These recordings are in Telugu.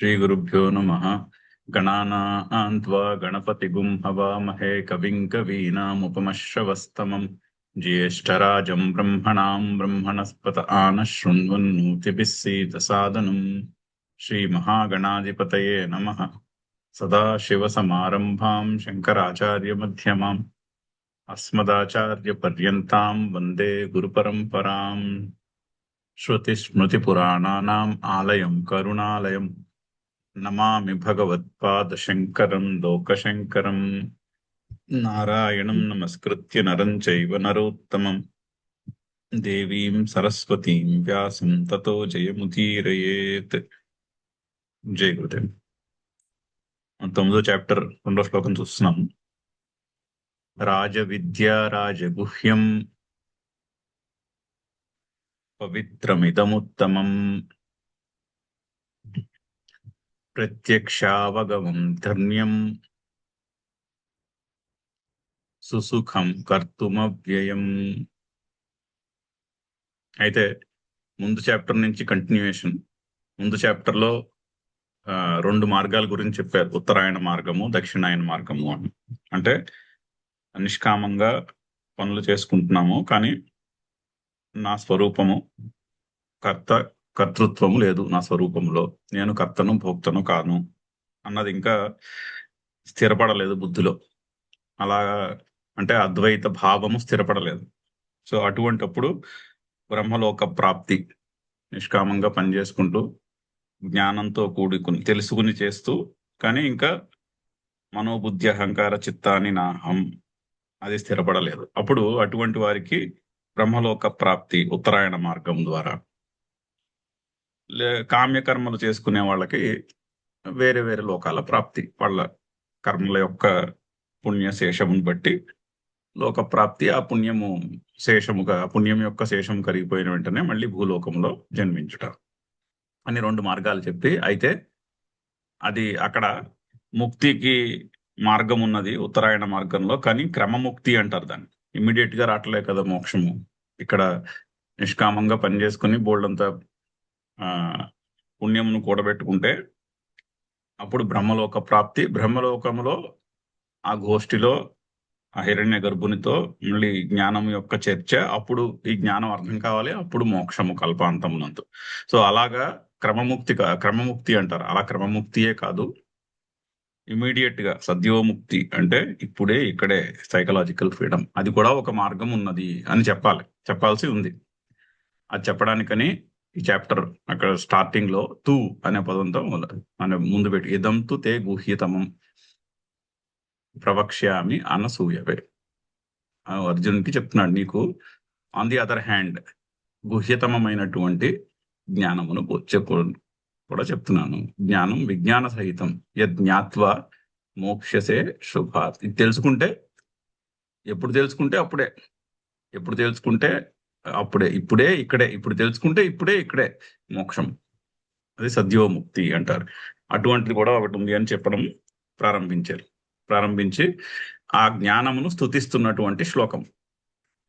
श्रीगुरुभ्यो नमः। गणानां त्वा गणपतिगुं हवामहे कविं कवीनामुपमश्रवस्तमम् ज्येष्ठराजं ब्रह्मणां ब्रह्मणस्पत आनः शृण्वन्नोतिभिः सीदसादनम्। श्रीमहागणाधिपतये नमः। सदाशिवसमारम्भां शङ्कराचार्यमध्यमाम् अस्मदाचार्यपर्यन्तां वन्दे गुरुपरम्पराम्। श्रुतिस्मृतिपुराणानाम् आलयं करुणालयम् नमामि भगवत्पादशङ्करं लोकशङ्करम्। नारायणं नमस्कृत्य नरं चैव नरोत्तमं देवीं सरस्वतीं व्यासं ततो जयमुदीरयेत्। జై గురుదేవ్. 9వ చాప్టర్ 2వ శ్లోకం చూస్తున్నాం. రాజవిద్య రాజగుహ్యం పవిత్రమిదముత్తమం ప్రత్యక్షావగమం ధర్మ్యం సుసుఖం కర్తుమవ్యయం. అయితే ముందు చాప్టర్ నుంచి కంటిన్యూయేషన్. ముందు చాప్టర్లో 2 మార్గాల గురించి చెప్పారు, ఉత్తరాయణ మార్గము, దక్షిణాయన మార్గము అని. అంటే నిష్కామంగా పనులు చేసుకుంటున్నాము, కానీ నా స్వరూపము కర్తృత్వము లేదు నా స్వరూపంలో, నేను కర్తను భోక్తను కాను అన్నది ఇంకా స్థిరపడలేదు బుద్ధిలో. అలా అంటే అద్వైత భావము స్థిరపడలేదు. సో అటువంటప్పుడు బ్రహ్మలోక ప్రాప్తి, నిష్కామంగా పనిచేసుకుంటూ జ్ఞానంతో కూడుకుని తెలుసుకుని చేస్తూ, కానీ ఇంకా మనోబుద్ధి అహంకార చిత్తాన్ని నాహం అది స్థిరపడలేదు. అప్పుడు అటువంటి వారికి బ్రహ్మలోక ప్రాప్తి ఉత్తరాయణ మార్గం ద్వారా. కామ్యకర్మలు చేసుకునే వాళ్ళకి వేరే వేరే లోకాల ప్రాప్తి, వాళ్ళ కర్మల యొక్క పుణ్య శేషమును బట్టి లోక ప్రాప్తి. ఆ పుణ్యము శేషముగా, పుణ్యం యొక్క శేషం కరిగిపోయిన వెంటనే మళ్ళీ భూలోకంలో జన్మించుట అని 2 మార్గాలు చెప్పి, అయితే అది అక్కడ ముక్తికి మార్గం ఉన్నది ఉత్తరాయణ మార్గంలో, కానీ క్రమముక్తి అంటారు దాన్ని. ఇమ్మీడియట్ గా రావట్లే కదా మోక్షము. ఇక్కడ నిష్కామంగా పనిచేసుకుని బోల్డంతా పుణ్యమును కూడబెట్టుకుంటే అప్పుడు బ్రహ్మలోక ప్రాప్తి. బ్రహ్మలోకములో ఆ గోష్ఠిలో ఆ హిరణ్య గర్భునితో మళ్ళీ జ్ఞానం యొక్క చర్చ. అప్పుడు ఈ జ్ఞానం అర్థం కావాలి, అప్పుడు మోక్షము కల్పాంతమునందు. సో అలాగా క్రమముక్తి అంటారు. అలా క్రమముక్తియే కాదు, ఇమీడియట్ గా సద్యోముక్తి అంటే ఇప్పుడే ఇక్కడే సైకలాజికల్ ఫ్రీడమ్, అది కూడా ఒక మార్గం ఉన్నది అని చెప్పాల్సి ఉంది. అది చెప్పడానికని ఈ చాప్టర్ అక్కడ స్టార్టింగ్ లో తూ అనే పదంతో ముందు పెట్టి, ఇదం తు తే గుహ్యతమం ప్రవక్ష్యామి అనసూయవే. అర్జునుడికి చెప్తున్నాడు, నీకు ఆన్ ది అదర్ హ్యాండ్ గుహ్యతమైనటువంటి జ్ఞానమును కూడా చెప్తున్నాను. జ్ఞానం విజ్ఞాన సహితం యజ్ఞాత్వా మోక్షసే శుభాత్. ఇది తెలుసుకుంటే, ఎప్పుడు తెలుసుకుంటే అప్పుడే, ఎప్పుడు తెలుసుకుంటే అప్పుడే, ఇప్పుడే ఇక్కడే, ఇప్పుడు తెలుసుకుంటే ఇప్పుడే ఇక్కడే మోక్షం. అది సద్యోముక్తి అంటారు. అటువంటిది కూడా ఒకటి ఉంది అని చెప్పడం ప్రారంభించి ఆ జ్ఞానమును స్తుతిస్తున్నటువంటి శ్లోకం,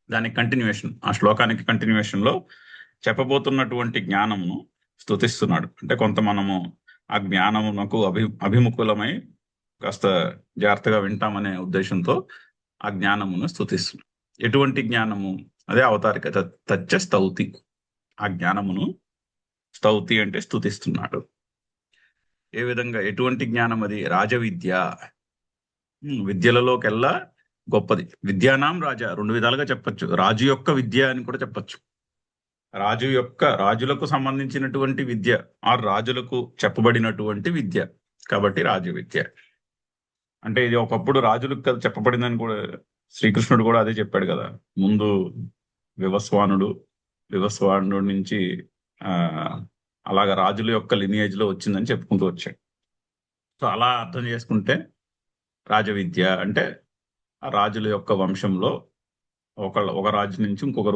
దానికి కంటిన్యూయేషన్. ఆ శ్లోకానికి కంటిన్యూయేషన్ లో చెప్పబోతున్నటువంటి జ్ఞానమును స్తుతిస్తున్నాడు. అంటే కొంత మనము ఆ జ్ఞానమునకు అభిముఖులమై కాస్త జాగ్రత్తగా వింటామనే ఉద్దేశంతో ఆ జ్ఞానమును స్తుతిస్తున్నాడు. ఎటువంటి జ్ఞానము? అదే అవతారిక తచ్చ స్తౌతి. ఆ జ్ఞానమును స్తౌతి అంటే స్తుతిస్తున్నాడు. ఏ విధంగా, ఎటువంటి జ్ఞానం అది? రాజవిద్య, విద్యలలోకెల్లా గొప్పది. విద్యానాం రాజా, 2 విధాలుగా చెప్పచ్చు. రాజు యొక్క విద్య అని కూడా చెప్పచ్చు. రాజులకు సంబంధించినటువంటి విద్య, ఆ రాజులకు చెప్పబడినటువంటి విద్య, కాబట్టి రాజ విద్య అంటే ఇది ఒకప్పుడు రాజులకు కదా చెప్పబడిందని కూడా శ్రీకృష్ణుడు కూడా అదే చెప్పాడు కదా. ముందు వివస్వానుడు నుంచి అలాగా రాజుల యొక్క లినియేజ్ లో వచ్చిందని చెప్పుకుంటూ వచ్చాడు. సో అలా అర్థం చేసుకుంటే రాజవిద్య అంటే ఆ రాజుల యొక్క వంశంలో ఒక రాజు నుంచి ఇంకొక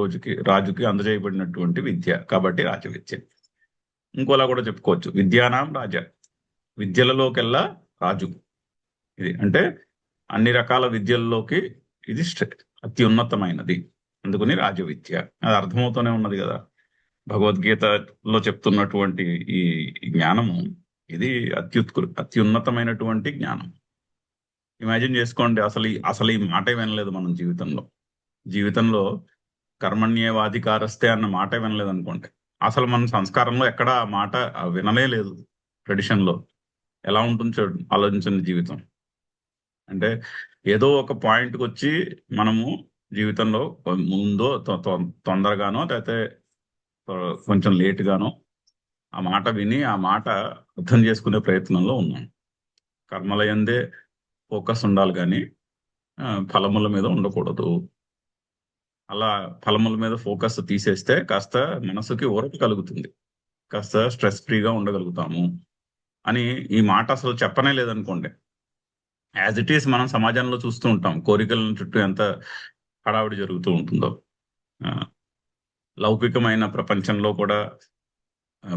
రాజుకి అందజేయబడినటువంటి విద్య, కాబట్టి రాజవిద్య. ఇంకోలా కూడా చెప్పుకోవచ్చు, విద్యానాం రాజా, విద్యలలోకెల్లా రాజు. ఇది అంటే అన్ని రకాల విద్యల్లోకి ఇది అత్యున్నతమైనది, అందుకని రాజవిద్య. అది అర్థమవుతూనే ఉన్నది కదా. భగవద్గీతలో చెప్తున్నటువంటి ఈ జ్ఞానము ఇది అత్యున్నతమైనటువంటి జ్ఞానం. ఇమాజిన్ చేసుకోండి, అసలు ఈ మాటే వినలేదు మనం జీవితంలో కర్మణ్యేవాధికారస్తే అన్న మాటే వినలేదు అనుకోండి. అసలు మన సంస్కారంలో ఎక్కడ ఆ మాట వినలే లేదు. ట్రెడిషన్ లో ఎలా ఉంటుంది చూడండి, ఆలోచించండి. జీవితం అంటే ఏదో ఒక పాయింట్కి వచ్చి మనము జీవితంలో ముందో తొందరగానో లేకపోతే కొంచెం లేట్ గానో ఆ మాట విని ఆ మాట అర్థం చేసుకునే ప్రయత్నంలో ఉన్నాం. కర్మల యందే ఫోకస్ ఉండాలి కానీ ఫలముల మీద ఉండకూడదు. అలా ఫలముల మీద ఫోకస్ తీసేస్తే కాస్త మనసుకి ఊరట కలుగుతుంది, కాస్త స్ట్రెస్ ఫ్రీగా ఉండగలుగుతాము అని ఈ మాట అసలు చెప్పనే లేదనుకోండి. యాజ్ ఇట్ ఈస్ మనం సమాజంలో చూస్తూ ఉంటాం, కోరికల చుట్టూ ఎంత హడావిడి జరుగుతూ ఉంటుందో. లౌకికమైన ప్రపంచంలో కూడా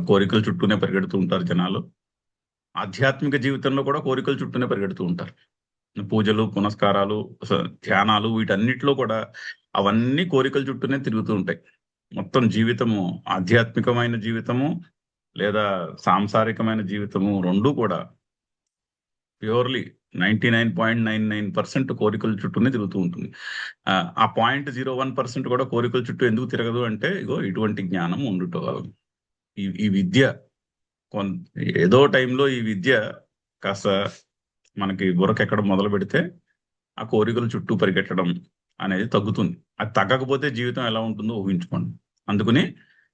కోరికల చుట్టూనే పరిగెడుతూ ఉంటారు జనాలు. ఆధ్యాత్మిక జీవితంలో కూడా కోరికల చుట్టూనే పరిగెడుతూ ఉంటారు. పూజలు, పునస్కారాలు, ధ్యానాలు, వీటన్నిటిలో కూడా అవన్నీ కోరికల చుట్టూనే తిరుగుతూ ఉంటాయి. మొత్తం జీవితము, ఆధ్యాత్మికమైన జీవితము లేదా సాంసారికమైన జీవితము రెండూ కూడా ప్యూర్లీ 99.99% కోరికల చుట్టూనే తిరుగుతూ ఉంటుంది. ఆ 0.01% కూడా కోరికల చుట్టూ ఎందుకు తిరగదు అంటే, ఇగో ఇటువంటి జ్ఞానం ఉండుట. ఈ విద్య ఏదో టైంలో ఈ విద్య కాస్త మనకి బుర్రకెక్కడం మొదలు పెడితే ఆ కోరికల చుట్టూ పరిగెట్టడం అనేది తగ్గుతుంది. అది తగ్గకపోతే జీవితం ఎలా ఉంటుందో ఊహించుకోండి. అందుకని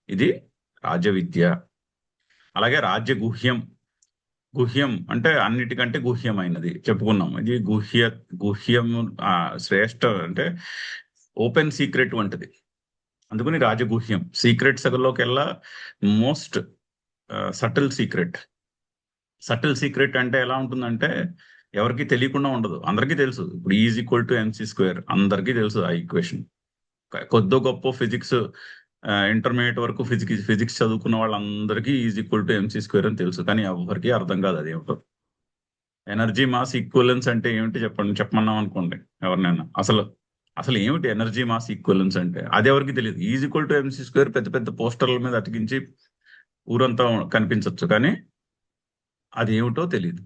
ఇది రాజ్య విద్య. అలాగే రాజ్య గుహ్యం అంటే అన్నిటికంటే గుహ్యమైనది చెప్పుకున్నాం. ఇది గుహ్యం శ్రేష్ఠ అంటే ఓపెన్ సీక్రెట్ వంటిది. అందుకని రాజగుహ్యం సీక్రెట్స్ లోకెల్లా మోస్ట్ సటిల్ సీక్రెట్ అంటే ఎలా ఉంటుందంటే ఎవరికి తెలియకుండా ఉండదు, అందరికీ తెలుసు. ఇప్పుడు E=mc², అందరికీ తెలుసు ఆ ఈక్వేషన్. కొద్దో గొప్ప ఫిజిక్స్ ఇంటర్మీడియట్ వరకు ఫిజిక్స్ చదువుకున్న వాళ్ళందరికీ E=mc² అని తెలుసు, కానీ ఎవరికి అర్థం కాదు అదేమిటో. ఎనర్జీ మాస్ ఈక్వలెన్స్ అంటే ఏమిటి చెప్పమన్నాం అనుకోండి ఎవరినైనా, అసలు ఏమిటి ఎనర్జీ మాస్ ఈక్వలెన్స్ అంటే అది ఎవరికి తెలియదు. E=mc² పెద్ద పెద్ద పోస్టర్ల మీద అతికించి ఊరంతా కనిపించవచ్చు, కానీ అది ఏమిటో తెలియదు,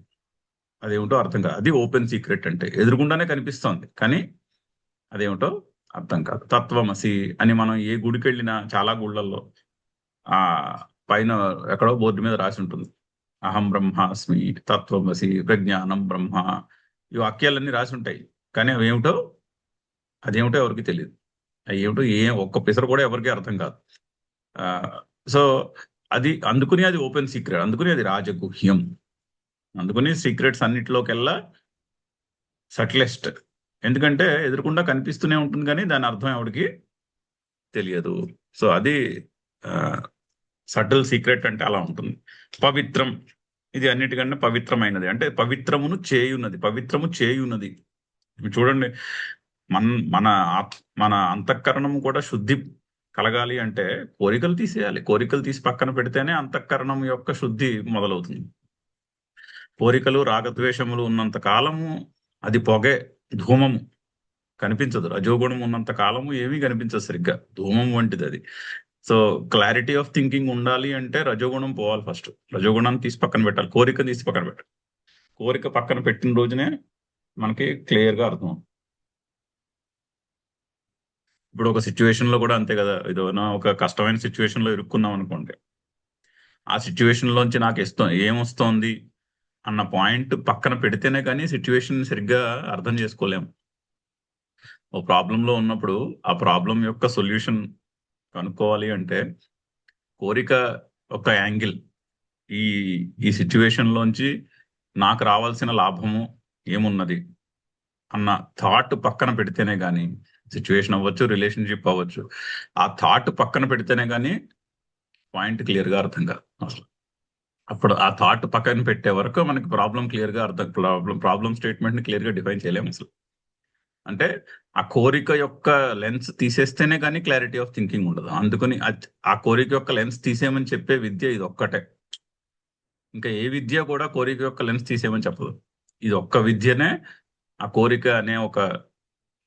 అదేమిటో అర్థం కాదు. అది ఓపెన్ సీక్రెట్ అంటే ఎదురుగుండానే కనిపిస్తోంది, కానీ అదేమిటో అర్థం కాదు. తత్వమసి అని మనం ఏ గుడికి వెళ్ళినా, చాలా గుళ్ళల్లో ఆ పైన ఎక్కడో బోర్డు మీద రాసి ఉంటుంది, అహం బ్రహ్మాస్మి, తత్వమసి, ప్రజ్ఞానం బ్రహ్మ, ఈ వాక్యాలన్నీ రాసి ఉంటాయి, కానీ అదేమిటో ఎవరికి తెలియదు. అవి ఏమిటో ఒక్క పిసరు కూడా ఎవరికి అర్థం కాదు. సో అందుకుని అది ఓపెన్ సీక్రెట్, అందుకుని అది రాజగుహ్యం. అందుకని సీక్రెట్స్ అన్నిటిలోకెల్లా సటిలెస్ట్. ఎందుకంటే ఎదురుకుండా కనిపిస్తూనే ఉంటుంది, కానీ దాని అర్థం ఎవరికి తెలియదు. సో అది సటిల్ సీక్రెట్ అంటే అలా ఉంటుంది. పవిత్రం, ఇది అన్నిటికన్నా పవిత్రమైనది. అంటే పవిత్రము చేయున్నది. చూడండి, మన అంతఃకరణము కూడా శుద్ధి కలగాలి అంటే కోరికలు తీసేయాలి. కోరికలు తీసి పక్కన పెడితేనే అంతఃకరణం యొక్క శుద్ధి మొదలవుతుంది. కోరికలు, రాగద్వేషములు ఉన్నంత కాలము అది పొగే, ధూమము, కనిపించదు. రజోగుణం ఉన్నంత కాలము ఏమీ కనిపించదు సరిగ్గా, ధూమం వంటిది అది. సో క్లారిటీ ఆఫ్ థింకింగ్ ఉండాలి అంటే రజోగుణం పోవాలి ఫస్ట్. రజోగుణాన్ని తీసి పక్కన పెట్టాలి, కోరిక తీసి పక్కన పెట్టాలి. కోరిక పక్కన పెట్టిన రోజునే మనకి క్లియర్ గా అర్థం. ఇప్పుడు ఒక సిచ్యువేషన్ లో కూడా అంతే కదా, ఏదైనా ఒక కష్టమైన సిచ్యువేషన్ లో ఇరుక్కున్నాం అనుకోండి, ఆ సిచ్యువేషన్ లోంచి నాకు ఏమొస్తోంది అన్న పాయింట్ పక్కన పెడితేనే కానీ సిచ్యువేషన్ సరిగ్గా అర్థం చేసుకోలేము. ఓ ప్రాబ్లంలో ఉన్నప్పుడు ఆ ప్రాబ్లం యొక్క సొల్యూషన్ కనుక్కోవాలి అంటే కోరిక ఒక యాంగిల్, ఈ సిచ్యువేషన్ లోంచి నాకు రావాల్సిన లాభము ఏమున్నది అన్న థాట్ పక్కన పెడితేనే కానీ, సిచ్యువేషన్ అవ్వచ్చు, రిలేషన్షిప్ అవ్వచ్చు, ఆ థాట్ పక్కన పెడితేనే కానీ పాయింట్ క్లియర్ గా అర్థం కాదు అసలు. అప్పుడు ఆ థాట్ పక్కన పెట్టే వరకు మనకి ప్రాబ్లం క్లియర్ గా ప్రాబ్లం స్టేట్మెంట్ ని క్లియర్ గా డిఫైన్ చేయలేము అసలు. అంటే ఆ కోరిక యొక్క లెన్స్ తీసేస్తేనే కానీ క్లారిటీ ఆఫ్ థింకింగ్ ఉండదు. అందుకని ఆ కోరిక యొక్క లెన్స్ తీసేయమని చెప్పే విద్య ఇది ఒక్కటే. ఇంకా ఏ విద్య కూడా కోరిక యొక్క లెన్స్ తీసేయమని చెప్పదు. ఇది ఒక్క విద్యనే ఆ కోరిక అనే ఒక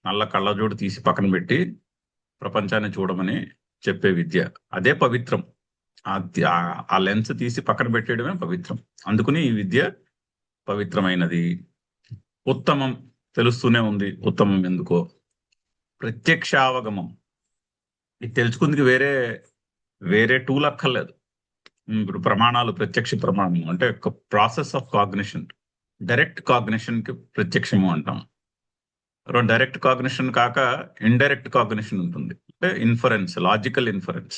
నల్ల కళ్ళజోడు తీసి పక్కన పెట్టి ప్రపంచాన్ని చూడమని చెప్పే విద్య. అదే పవిత్రం. ఆ లెన్స్ తీసి పక్కన పెట్టేయడమే పవిత్రం. అందుకని ఈ విద్య పవిత్రమైనది. ఉత్తమం తెలుస్తూనే ఉంది. ఉత్తమం ఎందుకో ప్రత్యక్షావగమం. ఇది తెలుసుకుందుకు వేరే వేరే టూల్ అక్కర్లేదు. ఇప్పుడు ప్రమాణాలు, ప్రత్యక్ష ప్రమాణం అంటే ఒక process of cognition. Direct cognition కి ప్రత్యక్షము అంటాం. డైరెక్ట్ కాగ్నిషన్ కాక ఇండైరెక్ట్ కాగ్నిషన్ ఉంటుంది, అంటే ఇన్ఫరెన్స్, లాజికల్ ఇన్ఫరెన్స్.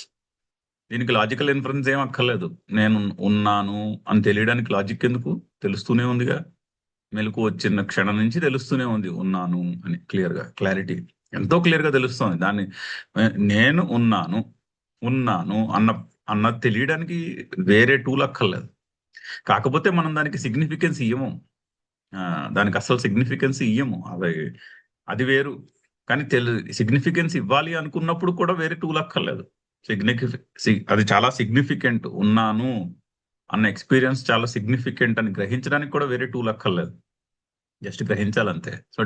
దీనికి లాజికల్ ఇన్ఫరెన్స్ ఏం అక్కర్లేదు. నేను ఉన్నాను అని తెలియడానికి లాజిక్ ఎందుకు? తెలుస్తూనే ఉందిగా. మెలకు వచ్చిన క్షణం నుంచి తెలుస్తూనే ఉంది ఉన్నాను అని. క్లారిటీ ఎంతో క్లియర్ గా తెలుస్తుంది. దాన్ని నేను ఉన్నాను ఉన్నాను అన్నది తెలియడానికి వేరే టూల్ అక్కర్లేదు. కాకపోతే మనం దానికి సిగ్నిఫికెన్స్ ఇయ్యము. దానికి అసలు సిగ్నిఫికెన్స్ ఇయ్యము. అది వేరు. కానీ సిగ్నిఫికెన్స్ ఇవ్వాలి అనుకున్నప్పుడు కూడా వేరే టూల్ అక్కర్లేదు. అది చాలా సిగ్నిఫికెంట్. ఉన్నాను అన్న ఎక్స్పీరియన్స్ చాలా సిగ్నిఫికెంట్ అని గ్రహించడానికి కూడా వేరే టూల్ అక్కర్లేదు. జస్ట్ గ్రహించాలంతే. సో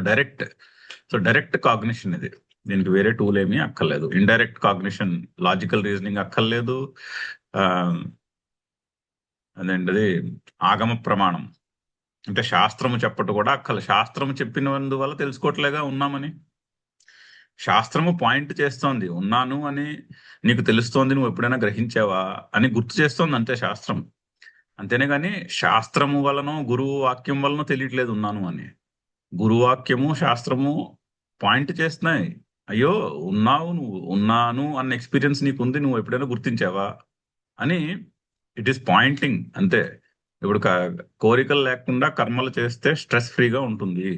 డైరెక్ట్ కాగ్నిషన్ ఇది. దీనికి వేరే టూల్ ఏమీ అక్కర్లేదు. ఇండైరెక్ట్ కాగ్నిషన్, లాజికల్ రీజనింగ్ అక్కర్లేదు. అదేంటది ఆగమ ప్రమాణం అంటే శాస్త్రము చెప్పట్టు కూడా అక్కర్లేదు. శాస్త్రము చెప్పినందువల్ల తెలుసుకోవట్లేగా ఉన్నామని. శాస్త్రము పాయింట్ చేస్తోంది ఉన్నాను అని. నీకు తెలుస్తోంది, నువ్వు ఎప్పుడైనా గ్రహించావా అని గుర్తు చేస్తోంది అంతే శాస్త్రం. అంతేనే కానీ శాస్త్రము వలనో గురువు వాక్యం వలనో తెలియట్లేదు ఉన్నాను అని. గురువాక్యము శాస్త్రము పాయింట్ చేస్తున్నాయి. అయ్యో ఉన్నావు, నువ్వు ఉన్నాను అన్న ఎక్స్పీరియన్స్ నీకు ఉంది, నువ్వు ఎప్పుడైనా గుర్తించావా అని. ఇట్ ఈస్ పాయింటింగ్ అంతే. ఇప్పుడు కోరికలు లేకుండా కర్మలు చేస్తే స్ట్రెస్ ఫ్రీగా ఉంటుంది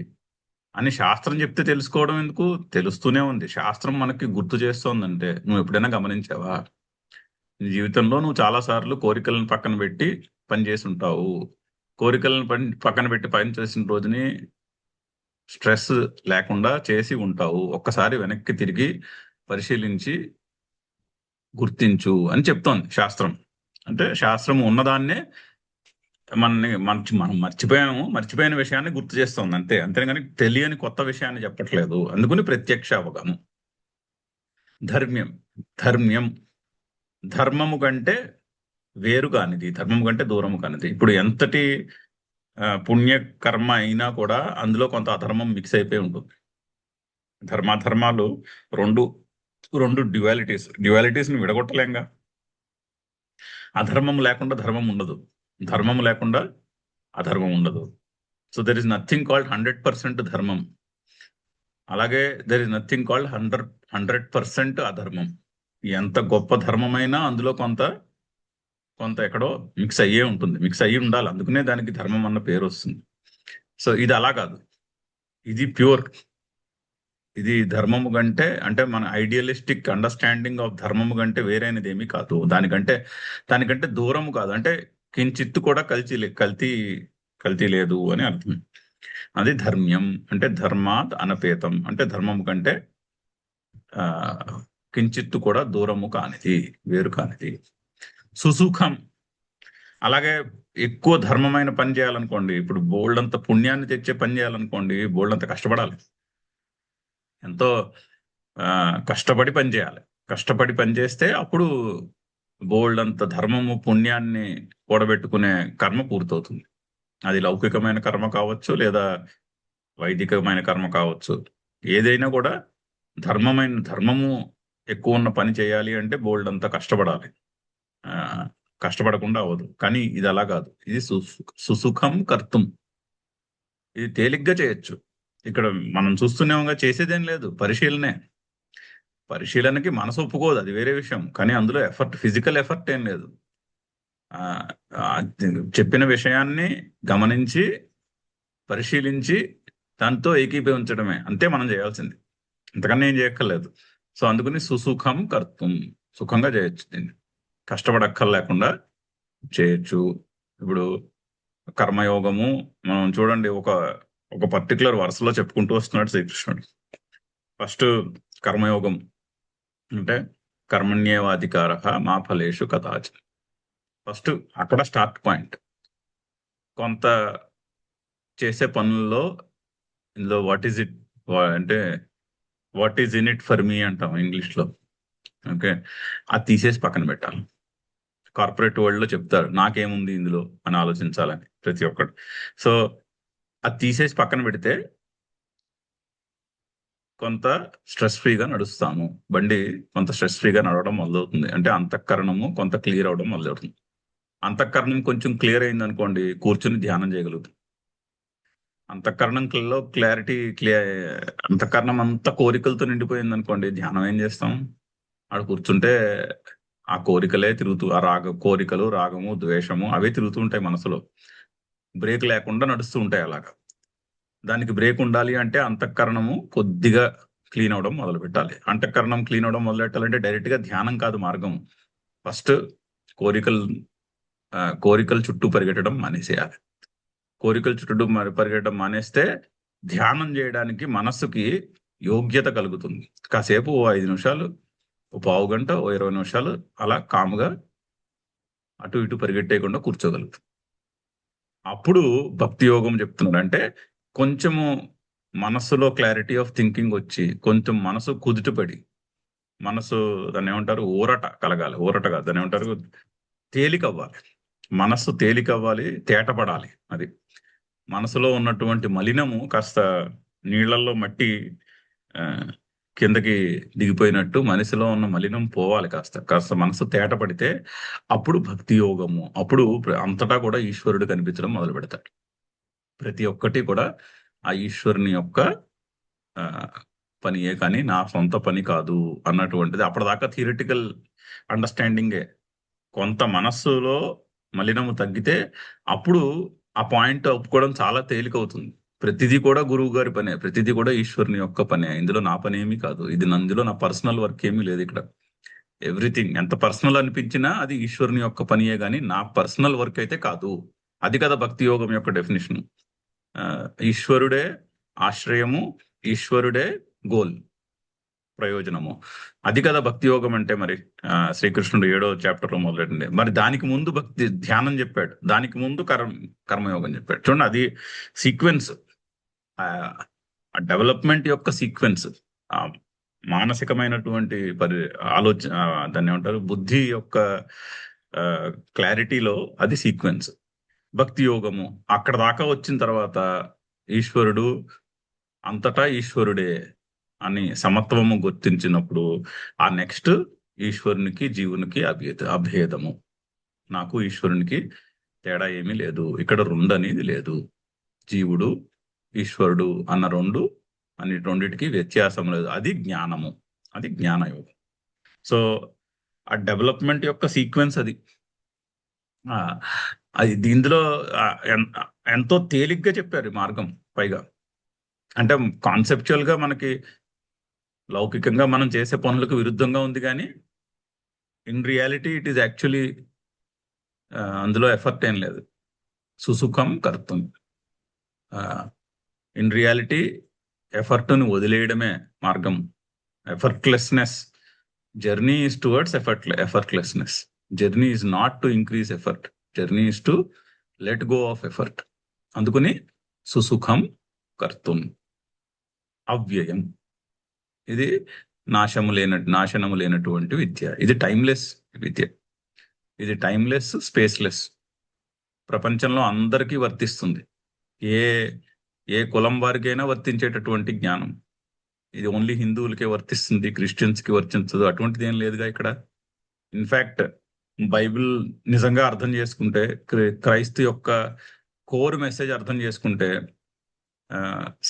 అని శాస్త్రం చెప్తే తెలుసుకోవడం ఎందుకు? తెలుస్తూనే ఉంది. శాస్త్రం మనకి గుర్తు చేస్తోందంటే నువ్వు ఎప్పుడైనా గమనించావా? నీ జీవితంలో నువ్వు చాలా సార్లు కోరికలను పక్కన పెట్టి పని చేసి ఉంటావు. కోరికలను పక్కన పెట్టి పని చేసిన రోజుని స్ట్రెస్ లేకుండా చేసి ఉంటావు. ఒక్కసారి వెనక్కి తిరిగి పరిశీలించి గుర్తించు అని చెప్తోంది శాస్త్రం. అంటే శాస్త్రం ఉన్నదాన్నే మనం మర్చిపోయిన విషయాన్ని గుర్తు చేస్తోంది అంతే. అంతేగాని తెలియని కొత్త విషయాన్ని చెప్పట్లేదు. అందుకని ప్రత్యక్ష అవగాహన. ధర్మ్యం ధర్మము కంటే వేరు కానిది, ధర్మము కంటే దూరము కానిది. ఇప్పుడు ఎంతటి పుణ్యకర్మ అయినా కూడా అందులో కొంత అధర్మం మిక్స్ అయిపోయి ఉంటుంది. ధర్మాలు రెండు డ్యువాలిటీస్ని విడగొట్టలేంగా. అధర్మం లేకుండా ధర్మం ఉండదు, ధర్మం లేకుండా అధర్మం ఉండదు. So there is nothing called 100% ధర్మం. అలాగే దెర్ ఇస్ నథింగ్ కాల్డ్ 100% అధర్మం. ఎంత గొప్ప ధర్మమైనా అందులో కొంత ఎక్కడో మిక్స్ అయ్యే ఉంటుంది, మిక్స్ అయ్యి ఉండాలి. అందుకనే దానికి ధర్మం అన్న పేరు వస్తుంది. సో ఇది అలా కాదు, ఇది ప్యూర్. ఇది ధర్మము కంటే, అంటే మన ఐడియలిస్టిక్ అండర్స్టాండింగ్ ఆఫ్ ధర్మము కంటే వేరైనది ఏమీ కాదు. దానికంటే దూరము కాదు. అంటే కించిత్తు కూడా కల్తీ లేదు అని అర్థం. అది ధర్మ్యం అంటే ధర్మాత్ అనపేతం, అంటే ధర్మము కంటే కించిత్తు కూడా దూరము కానిది, వేరు కానిది. సుసుఖం. అలాగే ఎక్కువ ధర్మమైన పని చేయాలనుకోండి, ఇప్పుడు బోల్డంత పుణ్యాన్ని తెచ్చే పని చేయాలనుకోండి, బోల్డంత కష్టపడాలి. ఎంతో కష్టపడి పని చేయాలి. కష్టపడి పని చేస్తే అప్పుడు బోల్డ్ అంత ధర్మము పుణ్యాన్ని కూడబెట్టుకునే కర్మ పూర్తవుతుంది. అది లౌకికమైన కర్మ కావచ్చు, లేదా వైదికమైన కర్మ కావచ్చు. ఏదైనా కూడా ధర్మము ఎక్కువ ఉన్న పని చేయాలి అంటే బోల్డ్ అంత కష్టపడాలి. కష్టపడకుండా అవ్వదు. కానీ ఇది అలా కాదు. ఇది సుసుఖం కర్తం. ఇది తేలిగ్గా చేయొచ్చు. ఇక్కడ మనం చూస్తున్నాముగా, చేసేదేం లేదు, పరిశీలనకి మనసు ఒప్పుకోదు, అది వేరే విషయం. కానీ అందులో ఫిజికల్ ఎఫర్ట్ ఏం లేదు. చెప్పిన విషయాన్ని గమనించి పరిశీలించి దాంతో ఏకీభవించడమే అంతే మనం చేయాల్సింది. ఇంతకన్నా ఏం చేయక్కర్లేదు. సో అందుకని సుసుఖం కర్తం, సుఖంగా చేయొచ్చు. దీన్ని కష్టపడక్కర్లేకుండా చేయొచ్చు. ఇప్పుడు కర్మయోగము మనం చూడండి, ఒక పర్టికులర్ వరుసలో చెప్పుకుంటూ వస్తున్నాడు శ్రీకృష్ణుడు. ఫస్ట్ కర్మయోగం అంటే కర్మణ్యేవాధికార మా ఫలేషు కదాచన. ఫస్ట్ అక్కడ స్టార్ట్ పాయింట్. కొంత చేసే పనుల్లో ఇందులో what is in it for me అంటాం ఇంగ్లీష్లో. ఓకే, అది తీసేసి పక్కన పెట్టాలి. కార్పొరేట్ వరల్డ్ లో చెప్తారు నాకేముంది ఇందులో అని ఆలోచించాలని ప్రతి ఒక్కరు. సో అది తీసేసి పక్కన పెడితే కొంత స్ట్రెస్ ఫ్రీగా నడుస్తాము. బండి కొంత స్ట్రెస్ ఫ్రీగా నడవడం మొదలవుతుంది. అంటే అంతఃకరణము కొంత క్లియర్ అవడం మొదలవుతుంది. అంతఃకరణం కొంచెం క్లియర్ అయింది అనుకోండి, కూర్చుని ధ్యానం చేయగలుగుతాం. అంతఃకరణంలో అంతఃకరణం అంతా కోరికలతో నిండిపోయింది అనుకోండి, ధ్యానం ఏం చేస్తాం? ఆడ కూర్చుంటే ఆ కోరికలే తిరుగుతూ, ఆ కోరికలు, రాగము, ద్వేషము అవే తిరుగుతూ ఉంటాయి మనసులో. బ్రేక్ లేకుండా నడుస్తూ ఉంటాయి అలాగా. దానికి బ్రేక్ ఉండాలి అంటే అంతఃకరణము కొద్దిగా క్లీన్ అవడం మొదలు పెట్టాలి. అంతఃకరణం క్లీన్ అవడం మొదలు పెట్టాలంటే డైరెక్ట్ గా ధ్యానం కాదు మార్గం. ఫస్ట్ కోరికలు చుట్టూ పరిగెట్టడం మానేసేయాలి. కోరికలు చుట్టూ పరిగెట్టడం మానేస్తే ధ్యానం చేయడానికి మనస్సుకి యోగ్యత కలుగుతుంది. కాసేపు 5 నిమిషాలు, ఓ పావు గంట, ఓ 20 నిమిషాలు అలా కాముగా అటు ఇటు పరిగెట్టేయకుండా కూర్చోగలుగుతుంది. అప్పుడు భక్తి యోగం చెప్తున్నారు. అంటే కొంచెము మనస్సులో క్లారిటీ ఆఫ్ థింకింగ్ వచ్చి, కొంచెం మనసు కుదుటపడి, మనసు దాన్ని ఏమంటారు, ఊరట కలగాలి. ఊరట కాదు, దాన్ని ఏమంటారు, తేలిక అవ్వాలి. మనస్సు తేలిక అవ్వాలి, తేటపడాలి. అది మనసులో ఉన్నటువంటి మలినము కాస్త నీళ్లలో మట్టి కిందకి దిగిపోయినట్టు మనసులో ఉన్న మలినం పోవాలి. కాస్త మనసు తేటపడితే అప్పుడు భక్తి యోగము. అప్పుడు అంతటా కూడా ఈశ్వరుడు కనిపించడం మొదలు పెడతాడు. ప్రతి ఒక్కటి కూడా ఆ ఈశ్వరుని యొక్క పనియే కానీ నా సొంత పని కాదు అన్నటువంటిది అప్పటిదాకా థియరిటికల్ అండర్స్టాండింగే. కొంత మనస్సులో మలినము తగ్గితే అప్పుడు ఆ పాయింట్ ఒప్పుకోవడం చాలా తేలికవుతుంది. ప్రతిదీ కూడా గురువు గారి పనే, ప్రతిదీ కూడా ఈశ్వరుని యొక్క పనే. ఇందులో నా పని ఏమీ కాదు, ఇందులో నా పర్సనల్ వర్క్ ఏమీ లేదు. ఇక్కడ ఎవ్రీథింగ్ ఎంత పర్సనల్ అనిపించినా అది ఈశ్వరుని యొక్క పనియే గాని నా పర్సనల్ వర్క్ అయితే కాదు. అది కదా భక్తి యోగం యొక్క డెఫినేషన్. ఈశ్వరుడే ఆశ్రయము, ఈశ్వరుడే గోల్, ప్రయోజనము. అది కదా భక్తి యోగం అంటే. మరి శ్రీకృష్ణుడు 7వ చాప్టర్లో మొదలెట్టండి. మరి దానికి ముందు భక్తి ధ్యానం చెప్పాడు, దానికి ముందు కర్మయోగం చెప్పాడు. చూడండి, అది సీక్వెన్స్, డెవలప్మెంట్ యొక్క సీక్వెన్స్. మానసికమైనటువంటి ఆలోచన, దాన్ని ఏమంటారు, బుద్ధి యొక్క క్లారిటీలో అది సీక్వెన్స్. భక్తి యోగము అక్కడ దాకా వచ్చిన తర్వాత ఈశ్వరుడు అంతటా ఈశ్వరుడే అని సమత్వము గుర్తించినప్పుడు ఆ నెక్స్ట్ ఈశ్వరునికి జీవునికి అభేదము. నాకు ఈశ్వరునికి తేడా ఏమీ లేదు, ఇక్కడ రెండు అనేది లేదు. జీవుడు ఈశ్వరుడు అన్న రెండిటికి వ్యత్యాసం లేదు. అది జ్ఞానము, అది జ్ఞానయోగం. సో ఆ డెవలప్మెంట్ యొక్క సీక్వెన్స్ అది. ఇందులో ఎంతో తేలిగ్గా చెప్పారు ఈ మార్గం. పైగా అంటే కాన్సెప్చువల్ గా మనకి లౌకికంగా మనం చేసే పనులకు విరుద్ధంగా ఉంది, కానీ in reality it is actually అందులో ఎఫర్ట్ ఏం లేదు. సుసుఖం కర్తం. ఇన్ రియాలిటీ ఎఫర్ట్ని వదిలేయడమే మార్గం. Effortlessness, journey is towards effortlessness. Journey is not to increase effort, journey is to let go of effort. అందుకని సుసుఖం కర్తం. అవ్యయం, ఇది నాశనము లేనటువంటి విద్య. ఇది టైమ్లెస్ విద్య, ఇది టైమ్లెస్, స్పేస్లెస్. ప్రపంచంలో అందరికీ వర్తిస్తుంది. ఏ కులం వారికైనా వర్తించేటటువంటి జ్ఞానం. ఇది ఓన్లీ హిందువులకే వర్తిస్తుంది, క్రిస్టియన్స్కి వర్తించదు, అటువంటిది ఏం లేదుగా ఇక్కడ. ఇన్ఫ్యాక్ట్ బైబిల్ నిజంగా అర్థం చేసుకుంటే, క్రైస్తు యొక్క కోర్ మెసేజ్ అర్థం చేసుకుంటే,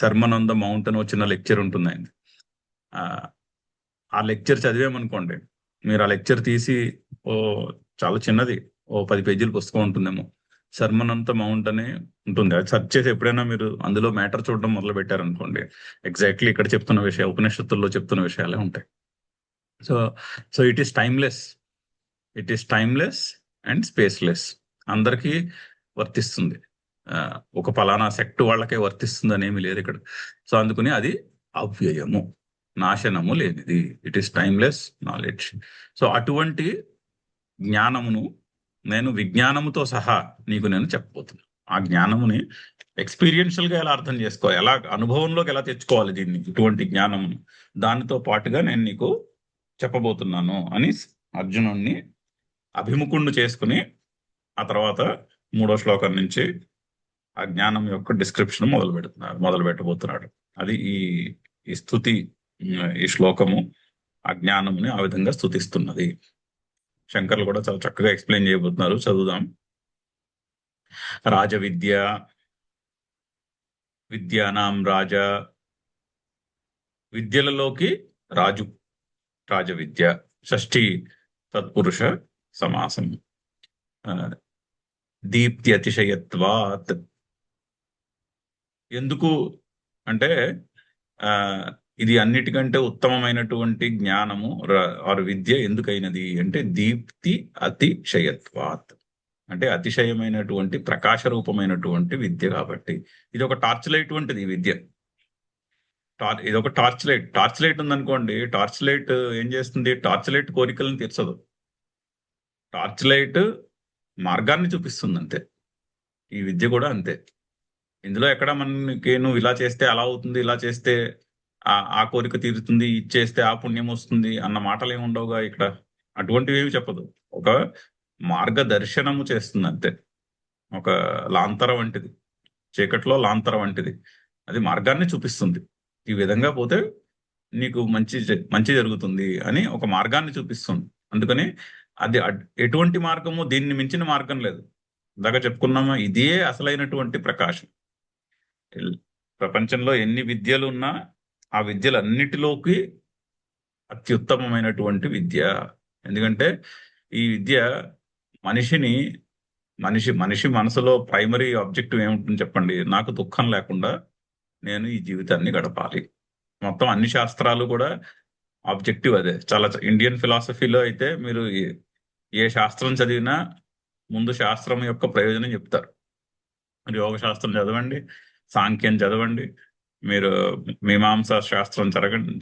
సర్మన్ ఆన్ ద మౌంట్ అని చిన్న లెక్చర్ ఉంటుంది ఆయన. ఆ లెక్చర్ చదివామనుకోండి, మీరు ఆ లెక్చర్ తీసి చాలా చిన్నది, 10 పేజీల పుస్తకం ఉంటుందేమో, సర్మన్ ఆన్ ద మౌంట్ అని ఉంటుంది. అది సెర్చ్ చేసి ఎప్పుడైనా మీరు అందులో మ్యాటర్ చూడడం మొదలు పెట్టారనుకోండి, ఎగ్జాక్ట్లీ ఇక్కడ చెప్తున్న విషయం, ఉపనిషత్తుల్లో చెప్తున్న విషయాలే ఉంటాయి. So it is timeless, it is timeless and spaceless. అందరికీ వర్తిస్తుంది. ఒక పలానా సెక్ట్ వాళ్ళకే వర్తిస్తుంది అనేమి లేదు ఇక్కడ. సో అందుకని అది అవ్యయము, నాశనము లేనిది. It is timeless knowledge. So అటువంటి జ్ఞానమును నేను విజ్ఞానముతో సహా నీకు నేను చెప్పబోతున్నాను. ఆ జ్ఞానముని ఎక్స్పీరియన్షియల్ గా ఎలా అర్థం చేసుకోవాలి, ఎలా అనుభవంలోకి ఎలా తెచ్చుకోవాలి దీన్ని, ఇటువంటి జ్ఞానమును దానితో పాటుగా నేను నీకు చెప్పబోతున్నాను అని అర్జునుడిని అభిముఖుణ్ణి చేసుకుని ఆ తర్వాత 3వ శ్లోకం నుంచి ఆ జ్ఞానం యొక్క డిస్క్రిప్షన్ మొదలు పెట్టబోతున్నాడు. అది ఈ స్తుతి, ఈ శ్లోకము ఆ జ్ఞానముని ఆ విధంగా స్తుతిస్తున్నది. శంకర్లు కూడా చాలా చక్కగా ఎక్స్ప్లెయిన్ చేయబోతున్నారు. చదువుదాం. రాజవిద్య, విద్యానాం రాజా, విద్యలలోకి రాజు, రాజవిద్య, షష్ఠి తత్పురుష సమాసం. దీప్తి అతిశయత్వాత్, ఎందుకు అంటే ఇది అన్నిటికంటే ఉత్తమమైనటువంటి జ్ఞానము ఆరు విద్య ఎందుకైనది అంటే దీప్తి అతిశయత్వాత్, అంటే అతిశయమైనటువంటి ప్రకాశ రూపమైనటువంటి విద్య కాబట్టి. ఇది ఒక టార్చ్ లైట్ వంటిది ఈ విద్య. ఇది ఒక టార్చ్ లైట్. టార్చ్ లైట్ ఉందనుకోండి, టార్చ్ లైట్ ఏం చేస్తుంది? టార్చ్ లైట్ కోరికలను తీర్చదు. టార్చ్ లైట్ మార్గాన్ని చూపిస్తుంది అంతే. ఈ విద్య కూడా అంతే. ఇందులో ఎక్కడ మనకి నువ్వు ఇలా చేస్తే అలా అవుతుంది, ఇలా చేస్తే ఆ కోరిక తీరుతుంది, ఇచ్చేస్తే ఆ పుణ్యం వస్తుంది అన్న మాటలు ఏమి ఉండవుగా ఇక్కడ. అటువంటివి ఏమి చెప్పదు. ఒక మార్గదర్శనము చేస్తుంది అంతే. ఒక లాంతర వంటిది, చీకట్లో లాంతర వంటిది. అది మార్గాన్ని చూపిస్తుంది. ఈ విధంగా పోతే నీకు మంచి జరుగుతుంది అని ఒక మార్గాన్ని చూపిస్తుంది. అందుకని అది ఎటువంటి మార్గము, దీన్ని మించిన మార్గం లేదు. ఇందాక చెప్పుకున్నామా, ఇదే అసలైనటువంటి ప్రకాశం. ప్రపంచంలో ఎన్ని విద్యలు ఉన్నా ఆ విద్యలన్నిటిలోకి అత్యుత్తమమైనటువంటి విద్య. ఎందుకంటే ఈ విద్య మనిషి మనసులో ప్రైమరీ ఆబ్జెక్టివ్ ఏముంటుంది చెప్పండి? నాకు దుఃఖం లేకుండా నేను ఈ జీవితాన్ని గడపాలి. మొత్తం అన్ని శాస్త్రాలు కూడా ఆబ్జెక్టివ్ అదే. చాలా ఇండియన్ ఫిలాసఫీలో అయితే మీరు ఏ శాస్త్రం చదివినా ముందు శాస్త్రం యొక్క ప్రయోజనం చెప్తారు. యోగ శాస్త్రం చదవండి, సాంఖ్యం చదవండి, మీరు మీమాంసా శాస్త్రం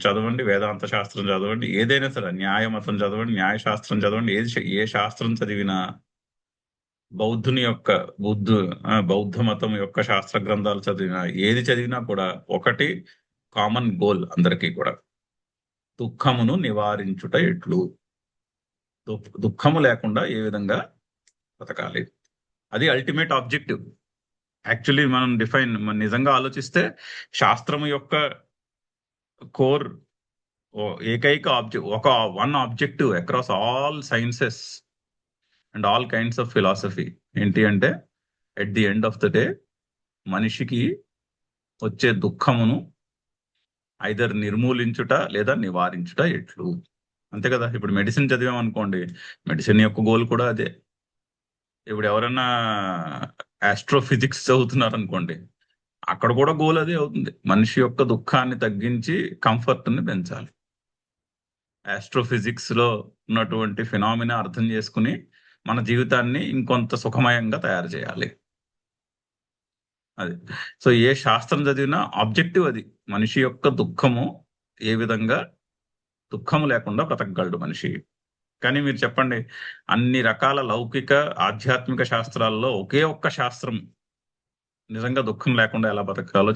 చదవండి, వేదాంత శాస్త్రం చదవండి, ఏదైనా సరే న్యాయమతం చదవండి, న్యాయశాస్త్రం చదవండి. ఏ శాస్త్రం చదివినా బౌద్ధ మతం యొక్క శాస్త్ర గ్రంథాలు చదివినా, ఏది చదివినా కూడా ఒకటి కామన్ గోల్ అందరికీ కూడా, దుఃఖమును నివారించుట ఎట్లు. దుఃఖము లేకుండా ఏ విధంగా బతకాలి, అది అల్టిమేట్ ఆబ్జెక్టివ్. యాక్చువల్లీ మనం నిజంగా ఆలోచిస్తే శాస్త్రము యొక్క కోర్ ఏకైక one objective across all sciences and all kinds of philosophy ఏంటి అంటే, at the end of the day మనిషికి వచ్చే దుఃఖమును ఐదర్ నిర్మూలించుట లేదా నివారించుట ఎట్లు. అంతే కదా. ఇప్పుడు మెడిసిన్ చదివామనుకోండి, మెడిసిన్ యొక్క గోల్ కూడా అదే. ఇప్పుడు ఎవరైనా ఆస్ట్రోఫిజిక్స్ చదువుతున్నారు అనుకోండి, అక్కడ కూడా గోల్ అదే అవుతుంది. మనిషి యొక్క దుఃఖాన్ని తగ్గించి కంఫర్ట్ని పెంచాలి. ఆస్ట్రోఫిజిక్స్ లో ఉన్నటువంటి ఫినామినా అర్థం చేసుకుని మన జీవితాన్ని ఇంకొంత సుఖమయంగా తయారు చేయాలి. అది. సో ఏ శాస్త్రం చదివినా ఆబ్జెక్టివ్ అది. మనిషి యొక్క దుఃఖము, ఏ విధంగా దుఃఖము లేకుండా బ్రతకగలడు మనిషి. కానీ మీరు చెప్పండి, అన్ని రకాల లౌకిక ఆధ్యాత్మిక శాస్త్రాల్లో ఒకే ఒక్క శాస్త్రం నిజంగా దుఃఖం లేకుండా ఎలా బతకాలో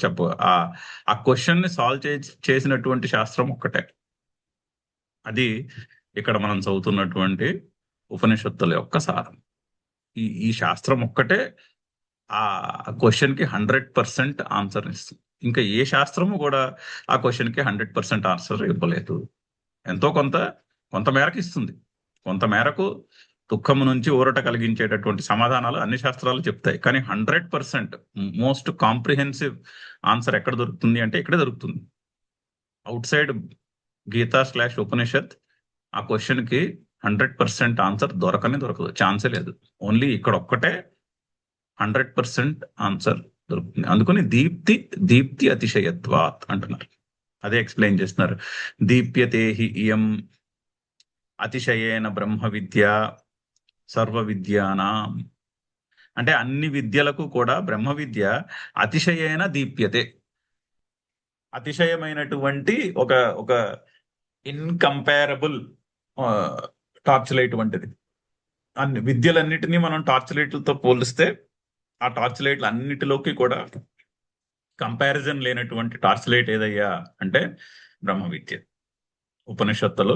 ఆ క్వశ్చన్ ని సాల్వ్ చేసినటువంటి శాస్త్రం ఒక్కటే. అది ఇక్కడ మనం చదువుతున్నటువంటి ఉపనిషత్తుల యొక్క సారం. ఈ శాస్త్రం ఒక్కటే ఆ క్వశ్చన్ కి 100% ఆన్సర్ ఇస్తుంది. ఇంకా ఏ శాస్త్రము కూడా ఆ క్వశ్చన్ కి 100% ఆన్సర్ ఇవ్వలేదు. ఎంతో కొంత మేరకు ఇస్తుంది. కొంత మేరకు దుఃఖము నుంచి ఊరట కలిగించేటటువంటి సమాధానాలు అన్ని శాస్త్రాలు చెప్తాయి. కానీ 100% మోస్ట్ కాంప్రిహెన్సివ్ ఆన్సర్ ఎక్కడ దొరుకుతుంది అంటే ఇక్కడే దొరుకుతుంది. అవుట్ సైడ్ గీతా/ఉపనిషత్ ఆ క్వశ్చన్ కి 100% ఆన్సర్ దొరకదు, ఛాన్సే లేదు. ఓన్లీ ఇక్కడ ఒక్కటే 100% ఆన్సర్ దొరుకుతుంది. అందుకని దీప్తి అతిశయత్వాత్ అంటున్నారు. అదే ఎక్స్ప్లెయిన్ చేస్తున్నారు. దీప్యతే హి ఇయం అతిశయేన బ్రహ్మ విద్య సర్వ విద్యానాం, అంటే అన్ని విద్యలకు కూడా బ్రహ్మ విద్య అతిశయేన దీప్యతే, అతిశయమైనటువంటి ఒక ఇన్కంపారబుల్ టార్చ్ లైట్ వంటిది. అన్ని విద్యలన్నిటినీ మనం టార్చ్ లైట్లతో పోలిస్తే ఆ టార్చ్ లైట్లు అన్నిటిలోకి కూడా కంపారిజన్ లేనటువంటి టార్చ్ లైట్ ఏదయ్యా అంటే బ్రహ్మ విద్య. ఉపనిషత్తులు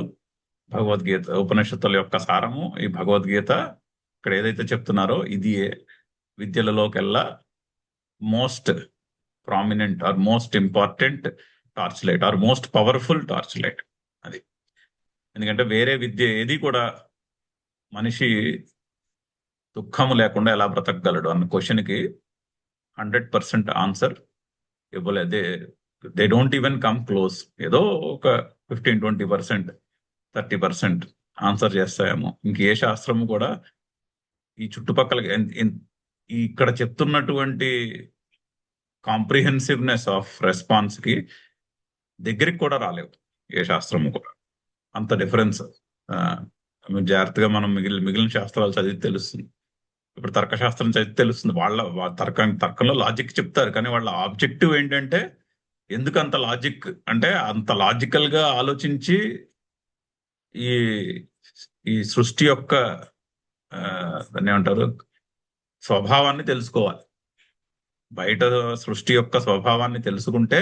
భగవద్గీత ఉపనిషత్తుల యొక్క సారము ఈ భగవద్గీత ఇక్కడ ఏదైతే చెప్తున్నారో ఇది విద్యలలోకెల్లా most prominent or most important torch light or most powerful torch light అది. ఎందుకంటే వేరే విద్య ఏది కూడా మనిషి దుఃఖము లేకుండా ఎలా బ్రతకగలడు అన్న క్వశ్చన్కి 100% ఆన్సర్ ఇవ్వలేదు. They don't even come close. ఏదో ఒక 15-20%, 30% ఆన్సర్ చేస్తాయేమో. ఇంకే శాస్త్రము కూడా ఈ చుట్టుపక్కల ఇక్కడ చెప్తున్నటువంటి కాంప్రిహెన్సివ్నెస్ ఆఫ్ రెస్పాన్స్ కి దగ్గరికి కూడా రాలేవు ఏ శాస్త్రము కూడా. అంత డిఫరెన్స్ జాగ్రత్తగా మనం మిగిలిన శాస్త్రాలు చదివి తెలుస్తుంది. ఇప్పుడు తర్కశాస్త్రం చదివి తెలుస్తుంది. వాళ్ళ తర్కంలో లాజిక్ చెప్తారు, కానీ వాళ్ళ ఆబ్జెక్టివ్ ఏంటంటే ఎందుకు అంత లాజిక్ అంటే అంత లాజికల్ గా ఆలోచించి ఈ ఈ సృష్టి యొక్క దాన్ని ఏమంటారు స్వభావాన్ని తెలుసుకోవాలి. బయట సృష్టి యొక్క స్వభావాన్ని తెలుసుకుంటే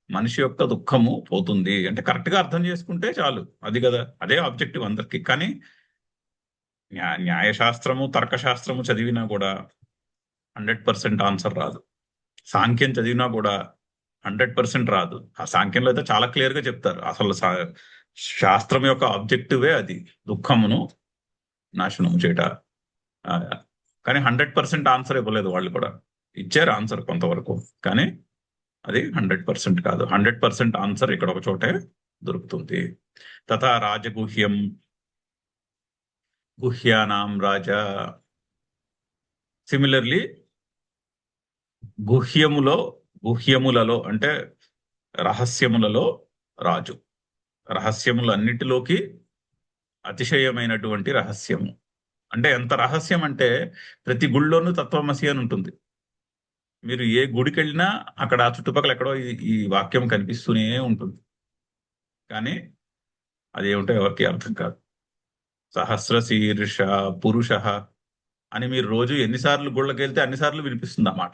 మనిషి యొక్క దుఃఖము పోతుంది అంటే కరెక్ట్ గా అర్థం చేసుకుంటే చాలు. అది కదా, అదే ఆబ్జెక్టివ్ అందరికి. కానీ న్యాయశాస్త్రము తర్కశాస్త్రము చదివినా కూడా 100% ఆన్సర్ రాదు. సాంఖ్యం చదివినా కూడా 100% రాదు. ఆ సాంఖ్యంలో అయితే చాలా క్లియర్ గా చెప్తారు అసలు శాస్త్రం యొక్క ఆబ్జెక్టివే అది, దుఃఖమును నాశనం చేయట. కానీ 100% ఆన్సర్ ఇవ్వలేదు వాళ్ళు కూడా. ఇచ్చారు ఆన్సర్ కొంతవరకు, కానీ అది 100% కాదు. 100% ఆన్సర్ ఇక్కడ ఒక చోటే దొరుకుతుంది. తథా రాజగుహ్యం గుహ్యానాం రాజా. సిమిలర్లీ గుహ్యములలో అంటే రహస్యములలో రాజు. రహస్యములన్నిటిలోకి అతిశయమైనటువంటి రహస్యము. అంటే ఎంత రహస్యం అంటే ప్రతి గుళ్ళోనూ తత్వమసి అని ఉంటుంది. మీరు ఏ గుడికి వెళ్ళినా అక్కడ ఆ చుట్టుపక్కల ఎక్కడో ఈ వాక్యం కనిపిస్తూనే ఉంటుంది, కానీ అదేమిటో ఎవరికి అర్థం కాదు. సహస్ర శీర్ష పురుష అని మీరు రోజు ఎన్నిసార్లు గుళ్ళకి వెళ్తే అన్నిసార్లు వినిపిస్తుంది అన్నమాట.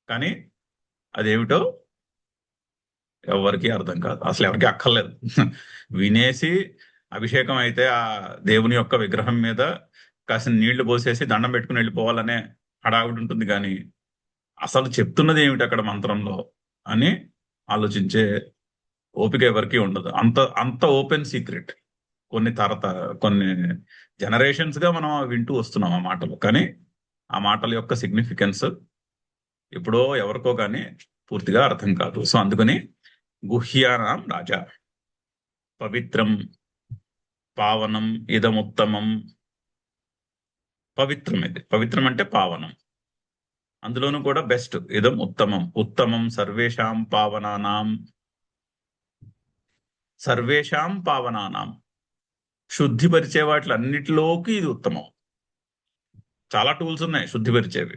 కానీ అదేమిటో ఎవరికి అర్థం కాదు, అసలు ఎవరికి అక్కర్లేదు. వినేసి అభిషేకం అయితే ఆ దేవుని యొక్క విగ్రహం మీద కాసిన నీళ్లు పోసేసి దండం పెట్టుకుని వెళ్ళిపోవాలనే హడావిడి ఉంటుంది, కానీ అసలు చెప్తున్నది ఏమిటి అక్కడ మంత్రంలో అని ఆలోచించే ఓపిక ఎవరికి ఉండదు. అంత ఓపెన్ సీక్రెట్. కొన్ని జనరేషన్స్ గా మనం వింటూ వస్తున్నాం ఆ మాటలు, కానీ ఆ మాటల యొక్క సిగ్నిఫికెన్స్ ఎప్పుడో ఎవరికో కానీ పూర్తిగా అర్థం కాదు. సో అందుకని గుహ్యానాం రాజా. పవిత్రం పావనం ఇదముత్తమం. పవిత్రం ఇది, పవిత్రం అంటే పావనం, అందులోనూ కూడా బెస్ట్. ఇదం ఉత్తమం. ఉత్తమం సర్వేషాం పావనానాం. సర్వేషాం పావనానాం శుద్ధిపరిచే వాటిలన్నిటిలోకి ఇది ఉత్తమం. చాలా టూల్స్ ఉన్నాయి శుద్ధిపరిచేవి,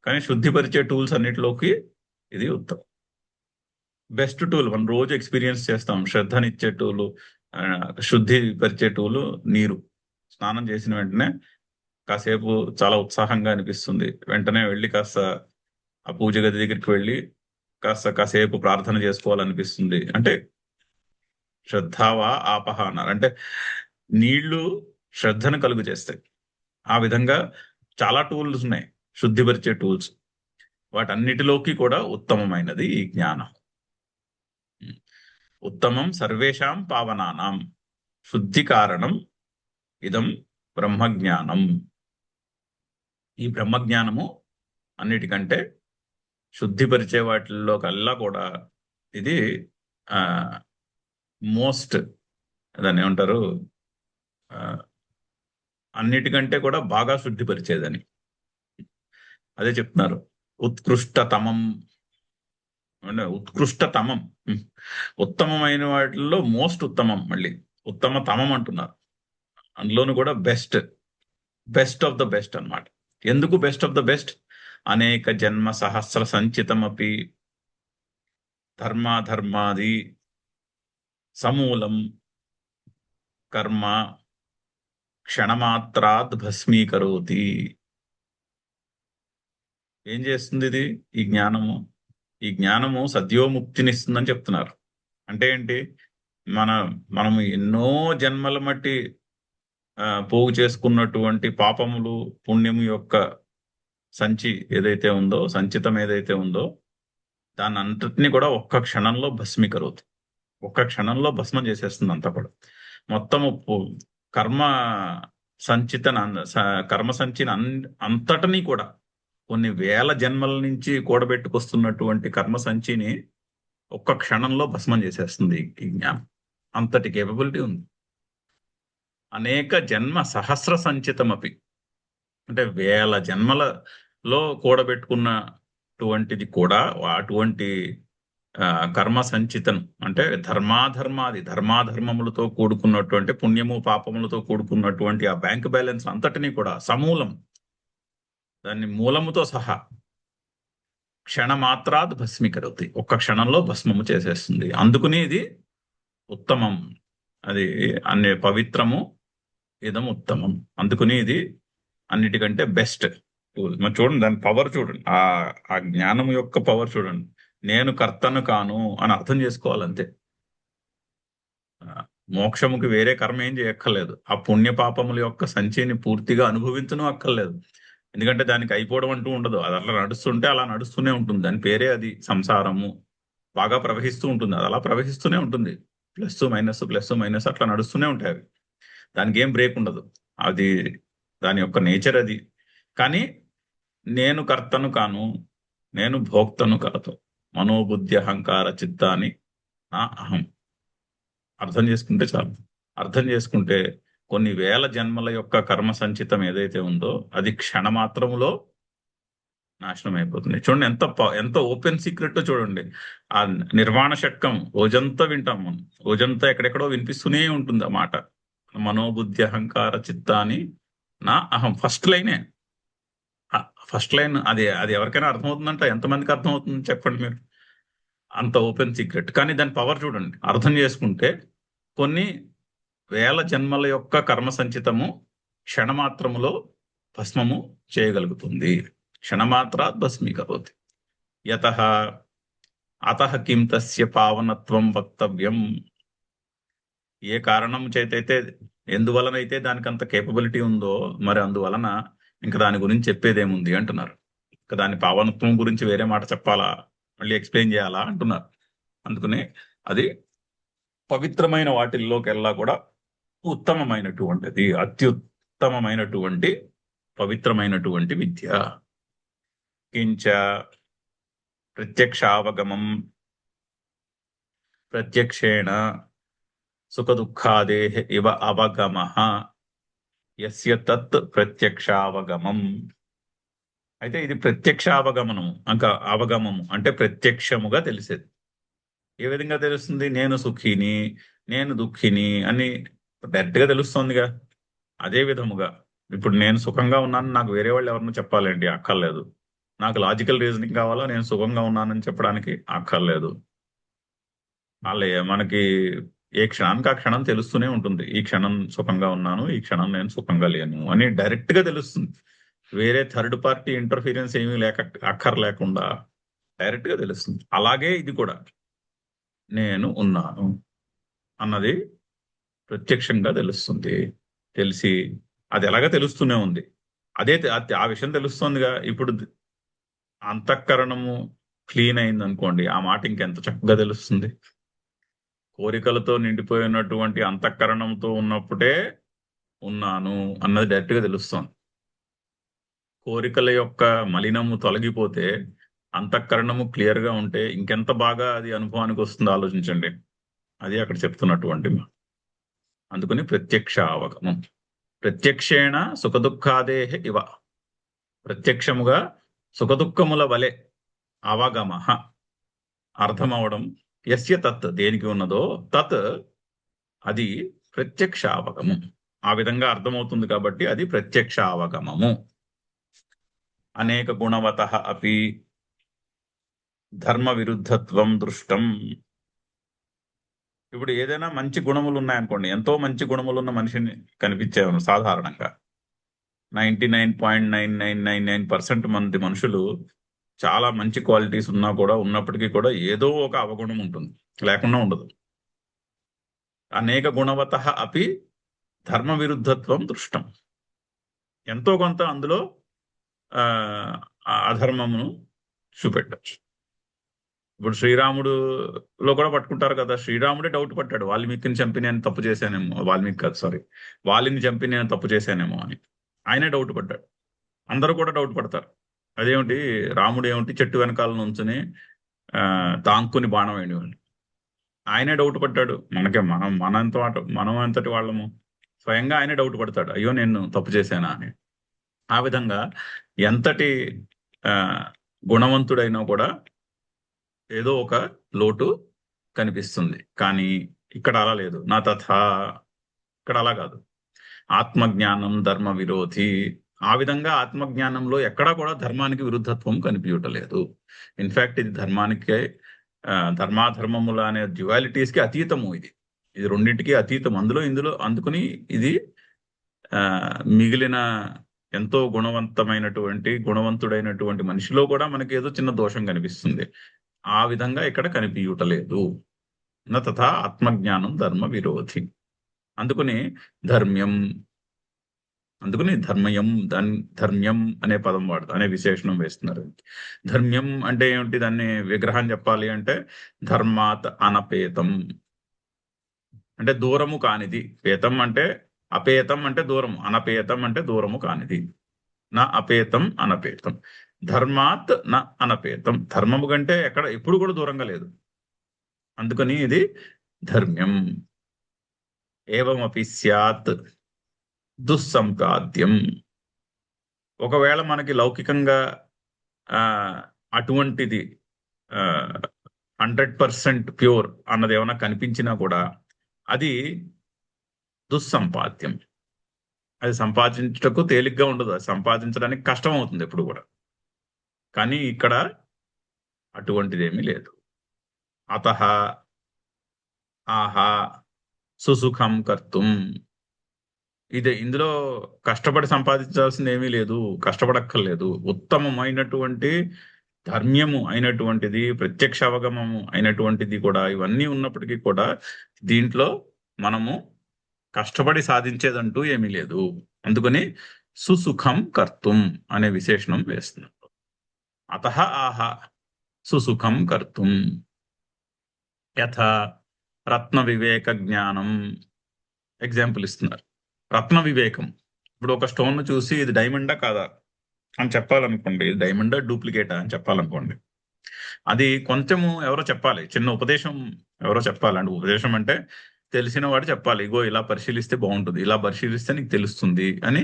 కానీ శుద్ధిపరిచే టూల్స్ అన్నిటిలోకి ఇది ఉత్తమం. బెస్ట్ టూల్ మనం రోజు ఎక్స్పీరియన్స్ చేస్తాం. శ్రద్ధనిచ్చే టూలు, శుద్ధిపరిచే టూలు నీరు. స్నానం చేసిన వెంటనే కాసేపు చాలా ఉత్సాహంగా అనిపిస్తుంది. వెంటనే వెళ్ళి కాస్త ఆ పూజ గది దగ్గరికి వెళ్ళి కాసేపు ప్రార్థన చేసుకోవాలనిపిస్తుంది. అంటే శ్రద్ధావా ఆపహ అన్నారు, అంటే నీళ్లు శ్రద్ధను కలుగు చేస్తాయి. ఆ విధంగా చాలా టూల్స్ ఉన్నాయి శుద్ధిపరిచే టూల్స్. వాటన్నిటిలోకి కూడా ఉత్తమమైనది ఈ జ్ఞానం. ఉత్తమం సర్వేషాం పావనానాం శుద్ధి కారణం ఇదం బ్రహ్మజ్ఞానం. ఈ బ్రహ్మజ్ఞానము అన్నిటికంటే శుద్ధిపరిచే వాటిల్లో కల్లా కూడా ఇది మోస్ట్, దాన్ని ఏమంటారు, అన్నిటికంటే కూడా బాగా శుద్ధిపరిచేదని అదే చెప్తున్నారు. ఉత్కృష్టతమం, ఉత్కృష్టతమం ఉత్తమమైన వాటిల్లో మోస్ట్ ఉత్తమం. మళ్ళీ ఉత్తమతమం అంటున్నారు, అందులోనూ కూడా బెస్ట్ ఆఫ్ ద బెస్ట్ అన్నమాట. ఎందుకు బెస్ట్ ఆఫ్ ద బెస్ట్? అనేక జన్మ సహస్ర సంచితమపి ధర్మాధర్మాది సమూలం కర్మ క్షణమాత్రాద్ భస్మీకరోతి. ఏం చేస్తుంది ఇది? ఈ జ్ఞానము సద్యోముక్తినిస్తుందని చెప్తున్నారు. అంటే ఏంటి? మన మనం ఎన్నో జన్మల మట్టి పోగు చేసుకున్నటువంటి పాపములు పుణ్యము యొక్క సంచి ఏదైతే ఉందో, సంచితం ఏదైతే ఉందో, దాన్ని అంతటినీ కూడా ఒక్క క్షణంలో భస్మీకరవుతుంది. ఒక్క క్షణంలో భస్మం చేసేస్తుంది అంతా కూడా. మొత్తము కర్మ సంచిత కర్మ సంచిన అంతటినీ కూడా కొన్ని వేల జన్మల నుంచి కూడబెట్టుకొస్తున్నటువంటి కర్మ సంచిని ఒక్క క్షణంలో భస్మం చేసేస్తుంది ఈ జ్ఞానం. అంతటి కేపబిలిటీ ఉంది. అనేక జన్మ సహస్ర సంచితమపి, అంటే వేల జన్మలలో కూడబెట్టుకున్నటువంటిది కూడా అటువంటి కర్మ సంచితం, అంటే ధర్మాధర్మములతో కూడుకున్నటువంటి పుణ్యము పాపములతో కూడుకున్నటువంటి ఆ బ్యాంక్ బ్యాలెన్స్ అంతటినీ కూడా సమూలం, దాన్ని మూలముతో సహా క్షణమాత్రాత్ భస్మీకరవుతాయి, ఒక్క క్షణంలో భస్మము చేసేస్తుంది. అందుకుని ఇది ఉత్తమం, అది అన్ని పవిత్రము, ఇదం ఉత్తమం. అందుకుని ఇది అన్నిటికంటే బెస్ట్ టూల్. మరి చూడండి దాని పవర్ చూడండి, ఆ జ్ఞానం యొక్క పవర్ చూడండి. నేను కర్తను కాను అని అర్థం చేసుకోవాలంతే. మోక్షముకి వేరే కర్మ ఏం చేయక్కర్లేదు. ఆ పుణ్య పాపముల యొక్క సంచిని పూర్తిగా అనుభవించను అక్కర్లేదు. ఎందుకంటే దానికి అయిపోవడం అంటూ ఉండదు. అది అట్లా నడుస్తుంటే అలా నడుస్తూనే ఉంటుంది. దాని పేరే అది సంసారము. బాగా ప్రవహిస్తూ ఉంటుంది, అది అలా ప్రవహిస్తూనే ఉంటుంది. ప్లస్ మైనస్ అట్లా నడుస్తూనే ఉంటాయి అవి. దానికి ఏం బ్రేక్ ఉండదు. అది దాని యొక్క నేచర్ అది. కానీ నేను కర్తను కాను, నేను భోక్తను కాదు. మనోబుద్ధి అహంకార చిత్తాన్ని నా అహం. అర్థం చేసుకుంటే చాలు. అర్థం చేసుకుంటే కొన్ని వేల జన్మల యొక్క కర్మ సంచితం ఏదైతే ఉందో అది క్షణమాత్రములో నాశనం అయిపోతుంది. చూడండి ఎంత ఓపెన్ సీక్రెట్ చూడండి. ఆ నిర్వాణ షట్కం రోజంతా వింటాం మనం. రోజంతా ఎక్కడెక్కడో వినిపిస్తూనే ఉంటుంది ఆ మాట. మనోబుద్ధి అహంకార చిత్తాన్ని నా అహం. ఫస్ట్ లైనే, ఫస్ట్ లైన్ అది ఎవరికైనా అర్థమవుతుందంట? ఎంతమందికి అర్థమవుతుంది చెప్పండి మీరు? అంత ఓపెన్ సీక్రెట్. కానీ దాని పవర్ చూడండి. అర్థం చేసుకుంటే కొన్ని వేల జన్మల యొక్క కర్మ సంచితము క్షణమాత్రములో భస్మము చేయగలుగుతుంది. క్షణమాత్రాత్ భస్మీకరోతి. యతః అతః కిం తస్య పావనత్వం వక్తవ్యం. ఏ కారణం చేతైతే, ఎందువలనైతే దానికి అంత కేపబిలిటీ ఉందో, మరి అందువలన ఇంకా దాని గురించి చెప్పేదేముంది అంటున్నారు. ఇంకా దాని పావనత్వం గురించి వేరే మాట చెప్పాలా, మళ్ళీ ఎక్స్ప్లెయిన్ చేయాలా అంటున్నారు. అందుకనే అది పవిత్రమైన వాటిల్లోకెల్లా కూడా ఉత్తమమైనటువంటిది, అత్యుత్తమమైనటువంటి పవిత్రమైనటువంటి విద్య. కించ ప్రత్యక్షావగమం ప్రత్యక్షేణ సుఖదుఃఖాదేః ఇవ అవగమః యస్య తత్ ప్రత్యక్షావగమం. అయితే ఇది ప్రత్యక్షావగమనము, అవగమము అంటే ప్రత్యక్షముగా తెలిసేది. ఏ విధంగా తెలుస్తుంది? నేను సుఖిని, నేను దుఃఖిని అని డైరెక్ట్ గా తెలుస్తోందిగా. అదే విధముగా ఇప్పుడు నేను సుఖంగా ఉన్నాను, నాకు వేరే వాళ్ళు ఎవరినో చెప్పాలండి, అక్కర్లేదు. నాకు లాజికల్ రీజనింగ్ కావాలా, నేను సుఖంగా ఉన్నానని చెప్పడానికి అక్కర్లేదు. వాళ్ళే మనకి ఏ క్షణానికి ఆ క్షణం తెలుస్తూనే ఉంటుంది. ఈ క్షణం సుఖంగా ఉన్నాను, ఈ క్షణం నేను సుఖంగా లేను అని డైరెక్ట్ గా తెలుస్తుంది. వేరే థర్డ్ పార్టీ ఇంటర్ఫీరెన్స్ ఏమీ అక్కర్లేకుండా డైరెక్ట్ గా తెలుస్తుంది. అలాగే ఇది కూడా నేను ఉన్నాను అన్నది ప్రత్యక్షంగా తెలుస్తుంది. తెలిసి అది ఎలాగా తెలుస్తూనే ఉంది. అదే ఆ విషయం తెలుస్తుందిగా. ఇప్పుడు అంతఃకరణము క్లీన్ అయింది అనుకోండి, ఆ మాట ఇంకెంత చక్కగా తెలుస్తుంది. కోరికలతో నిండిపోయినటువంటి అంతఃకరణంతో ఉన్నప్పుడే ఉన్నాను అన్నది డైరెక్ట్ గా తెలుస్తోంది. కోరికల యొక్క మలినము తొలగిపోతే అంతఃకరణము క్లియర్ గా ఉంటే ఇంకెంత బాగా అది అనుభవానికి వస్తుందో ఆలోచించండి. అది అక్కడ చెప్తున్నటువంటి. అందుకని ప్రత్యక్ష అవగమం. ప్రత్యక్షేణ సుఖదుఃఖాదేహ ఇవ. ప్రత్యక్షముగా సుఖదుఃఖముల వలె అవగమ అర్థమవడం. యస్య తత్ దేనికి ఉన్నదో తత్ అది ప్రత్యక్ష అవగమం. ఆ విధంగా అర్థమవుతుంది కాబట్టి అది ప్రత్యక్ష అవగమము. అనేక గుణవత అపి ధర్మ విరుద్ధత్వం దృష్టం. ఇప్పుడు ఏదైనా మంచి గుణములు ఉన్నాయనుకోండి, ఎంతో మంచి గుణములు ఉన్న మనిషిని కనిపించేవారు సాధారణంగా 99.9999% మంది మనుషులు చాలా మంచి క్వాలిటీస్ ఉన్నప్పటికీ కూడా ఏదో ఒక అవగుణం ఉంటుంది, లేకుండా ఉండదు. అనేక గుణవత అపి ధర్మ విరుద్ధత్వం దృష్టం. ఎంతో కొంత అందులో ఆ అధర్మమును చూపెట్టచ్చు. ఇప్పుడు శ్రీరాముడులో కూడా పట్టుకుంటారు కదా, శ్రీరాముడే డౌట్ పట్టాడు, వాల్మీకిని చంపి నేను తప్పు చేశానేమో, వాల్మీకి కాదు సారీ, వాలిని చంపి నేను తప్పు చేశానేమో అని ఆయనే డౌట్ పడ్డాడు. అందరూ కూడా డౌట్ పడతారు. అదేమిటి రాముడు ఏమిటి చెట్టు వెనకాల నుంచుని తాంకుని బాణం వేయనివాడు, ఆయనే డౌట్ పడ్డాడు. మనం ఎంతటి వాళ్ళము, స్వయంగా ఆయనే డౌట్ పడతాడు, అయ్యో నేను తప్పు చేశానా అని. ఆ విధంగా ఎంతటి ఆ గుణవంతుడైనా కూడా ఏదో ఒక లోటు కనిపిస్తుంది. కానీ ఇక్కడ అలా లేదు. నా తథా, ఇక్కడ అలా కాదు. ఆత్మజ్ఞానం ధర్మ విరోధి. ఆ విధంగా ఆత్మజ్ఞానంలో ఎక్కడా కూడా ధర్మానికి విరుద్ధత్వం కనిపించటలేదు. ఇన్ఫాక్ట్ ఇది ధర్మానికే ధర్మాధర్మముల అనే డ్యువాలిటీస్ కి అతీతము. ఇది రెండింటికి అతీతం. ఇందులో అందుకుని ఇది మిగిలిన ఎంతో గుణవంతుడైనటువంటి మనిషిలో కూడా మనకి ఏదో చిన్న దోషం కనిపిస్తుంది. ఆ విధంగా ఇక్కడ కనిపించటలేదు. తథా ఆత్మజ్ఞానం ధర్మ విరోధి. అందుకని ధర్మ్యం అనే పదం అనే విశేషణం వేస్తున్నారు. ధర్మ్యం అంటే ఏమిటి? దాన్ని విగ్రహం చెప్పాలి అంటే ధర్మాత్ అనపేతం, అంటే దూరము కానిది. పేతం అంటే అపేతం అంటే దూరం, అనపేతం అంటే దూరము కానిది. నా అపేతం అనపేతం, ధర్మాత్ నా అనపేతం, ధర్మము కంటే ఎప్పుడు కూడా దూరంగా లేదు. అందుకని ఇది ధర్మ్యం. ఏవమపి స్యాత్ దుస్సంపాద్యం. ఒకవేళ మనకి లౌకికంగా అటువంటిది 100% ప్యూర్ అన్నది ఏమైనా కనిపించినా కూడా అది దుస్సంపాద్యం. అది సంపాదించటకు తేలిగ్గా ఉండదు, అది సంపాదించడానికి కష్టం అవుతుంది ఎప్పుడు కూడా. కానీ ఇక్కడ అటువంటిదేమీ లేదు. అతః ఆహా సుసుఖం కర్తుం. ఇందులో కష్టపడి సంపాదించాల్సింది ఏమీ లేదు, కష్టపడక్కర్లేదు. ఉత్తమమైనటువంటి ధర్మ్యము అయినటువంటిది, ప్రత్యక్ష అవగమము అయినటువంటిది కూడా ఇవన్నీ ఉన్నప్పటికీ కూడా దీంట్లో మనము కష్టపడి సాధించేదంటూ ఏమీ లేదు. అందుకని సుసుఖం కర్తుం అనే విశేషణం వేస్తున్నారు. అతః ఆహా సుసుఖం కర్తుం. యథా రత్న వివేక జ్ఞానం. ఎగ్జాంపుల్ ఇస్తున్నారు. రత్న వివేకం. ఇప్పుడు ఒక స్టోన్ చూసి ఇది డైమండా కాదా అని చెప్పాలనుకోండి, డైమండా డూప్లికేటా అని చెప్పాలనుకోండి, అది కొంచెము ఎవరో చెప్పాలి, చిన్న ఉపదేశం ఎవరో చెప్పాలి. అంటే ఉపదేశం అంటే తెలిసిన వాడు చెప్పాలి, ఇగో ఇలా పరిశీలిస్తే బాగుంటుంది, ఇలా పరిశీలిస్తే నీకు తెలుస్తుంది అని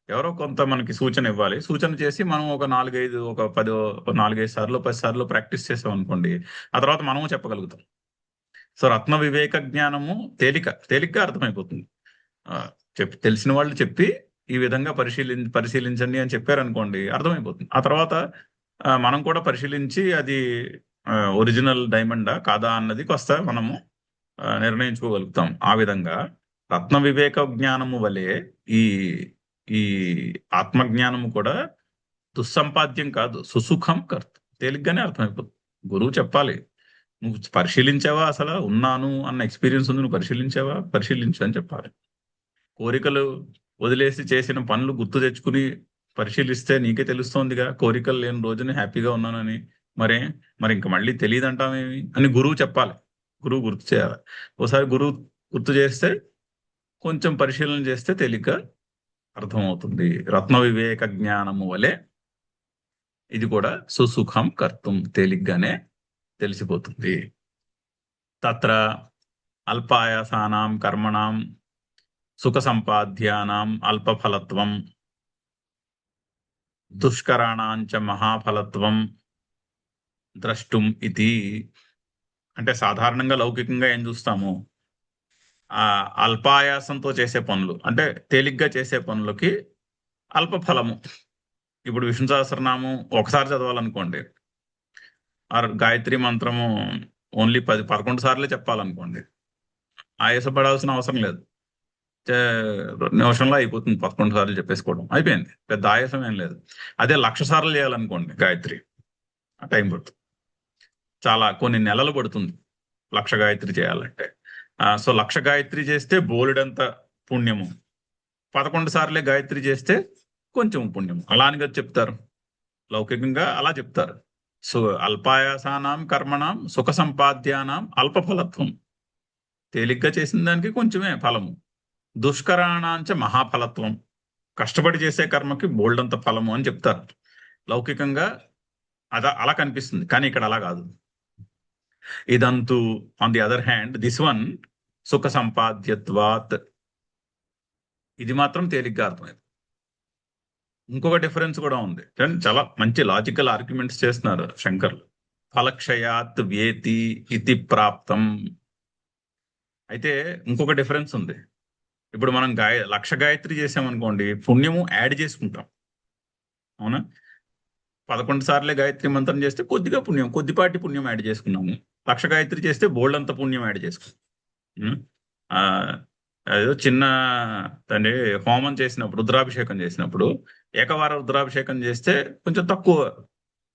ఎవరో కొంత మనకి సూచన ఇవ్వాలి. సూచన చేసి మనం ఒక 4-5 సార్లు 10 సార్లు ప్రాక్టీస్ చేసాం అనుకోండి, ఆ తర్వాత మనము చెప్పగలుగుతాం. సో రత్న వివేక జ్ఞానము తేలిగ్గా అర్థమైపోతుంది. తెలిసిన వాళ్ళు చెప్పి ఈ విధంగా పరిశీలించండి అని చెప్పారనుకోండి, అర్థమైపోతుంది. ఆ తర్వాత మనం కూడా పరిశీలించి అది ఒరిజినల్ డైమండా కాదా అన్నది కాస్త మనము నిర్ణయించుకోగలుగుతాం. ఆ విధంగా రత్న వివేక జ్ఞానము వలె ఈ ఈ ఆత్మజ్ఞానము కూడా దుస్సంపాద్యం కాదు, సుసుఖం కర్త, తేలిగ్గానే అర్థమైపోతుంది. గురువు చెప్పాలి, నువ్వు పరిశీలించావా, అసలు ఉన్నాను అన్న ఎక్స్పీరియన్స్ ఉంది, నువ్వు పరిశీలించు అని చెప్పాలి. కోరికలు వదిలేసి చేసిన పనులు గుర్తు తెచ్చుకుని పరిశీలిస్తే నీకే తెలుస్తోందిగా, కోరికలు లేని రోజుని హ్యాపీగా ఉన్నానని. మరి ఇంకా మళ్ళీ తెలియదంటామేమి అని గురువు చెప్పాలి, గురువు గుర్తు చేయాలి. ఒకసారి గురువు గుర్తు చేస్తే కొంచెం పరిశీలన చేస్తే తేలిగ్గా అర్థమవుతుంది. రత్న వివేక జ్ఞానము వలె ఇది కూడా సుసుఖం కర్తుం, తేలిగ్గానే తెలిసిపోతుంది. తత్ర అల్పాయాసానాం కర్మణాం సుఖ సంపాద్యానాం అల్పఫలత్వం దుష్కరాణాంచ మహాఫలత్వం ద్రష్టుం ఇది. అంటే సాధారణంగా లౌకికంగా ఏం చూస్తాము, అల్పాయాసంతో చేసే పనులు అంటే తేలిగ్గా చేసే పనులకి అల్ప ఫలము. ఇప్పుడు విష్ణు సహస్రనామం ఒకసారి చదవాలనుకోండి, గాయత్రి మంత్రము ఓన్లీ 11 సార్లే చెప్పాలనుకోండి, ఆయాసపడాల్సిన అవసరం లేదు, 2 నిమిషంలో అయిపోతుంది. 11 సార్లు చెప్పేసుకోవడం అయిపోయింది, పెద్ద ఆయాసం ఏం లేదు. అదే 1,00,000 సార్లు చేయాలనుకోండి గాయత్రి, టైం పడుతుంది, చాలా కొన్ని నెలలు పడుతుంది 1,00,000 గాయత్రి చేయాలంటే. సో 1,00,000 గాయత్రి చేస్తే బోలెడంత పుణ్యము, 11 సార్లే గాయత్రి చేస్తే కొంచెం పుణ్యం. అలా అని కదా చెప్తారు, లౌకికంగా అలా చెప్తారు. సో అల్పాయాసానాం కర్మణం సుఖ సంపాద్యానాం అల్ప ఫలత్వం. తేలిగ్గా చేసిన దానికి కొంచెమే ఫలము. దుష్కరాణాంచ మహాఫలత్వం. కష్టపడి చేసే కర్మకి బోల్డంత ఫలము అని చెప్తారు. లౌకికంగా అలా కనిపిస్తుంది, కానీ ఇక్కడ అలా కాదు. ఇదంతు on the other hand this one సుఖ సంపాద్యత్వాత్, ఇది మాత్రం తేలిగ్గా అర్థమైంది. ఇంకొక డిఫరెన్స్ కూడా ఉంది. చాలా మంచి లాజికల్ ఆర్గ్యుమెంట్స్ చేస్తున్నారు శంకర్లు. ఫలక్షయాత్ వేతి ఇతి ప్రాప్తం. అయితే ఇంకొక డిఫరెన్స్ ఉంది. ఇప్పుడు మనం 1,00,000 గాయత్రి చేసామనుకోండి, పుణ్యము యాడ్ చేసుకుంటాం, అవునా? 11 సార్లే గాయత్రి మంత్రం చేస్తే కొద్దిగా పుణ్యం, కొద్దిపాటి పుణ్యం యాడ్ చేసుకున్నాము. 1,00,000 గాయత్రి చేస్తే బోల్డంత పుణ్యం యాడ్ చేసుకున్నాం. ఏదో చిన్న తండ్రి హోమం చేసినప్పుడు, రుద్రాభిషేకం చేసినప్పుడు, ఏకవార రుద్రాభిషేకం చేస్తే కొంచెం తక్కువ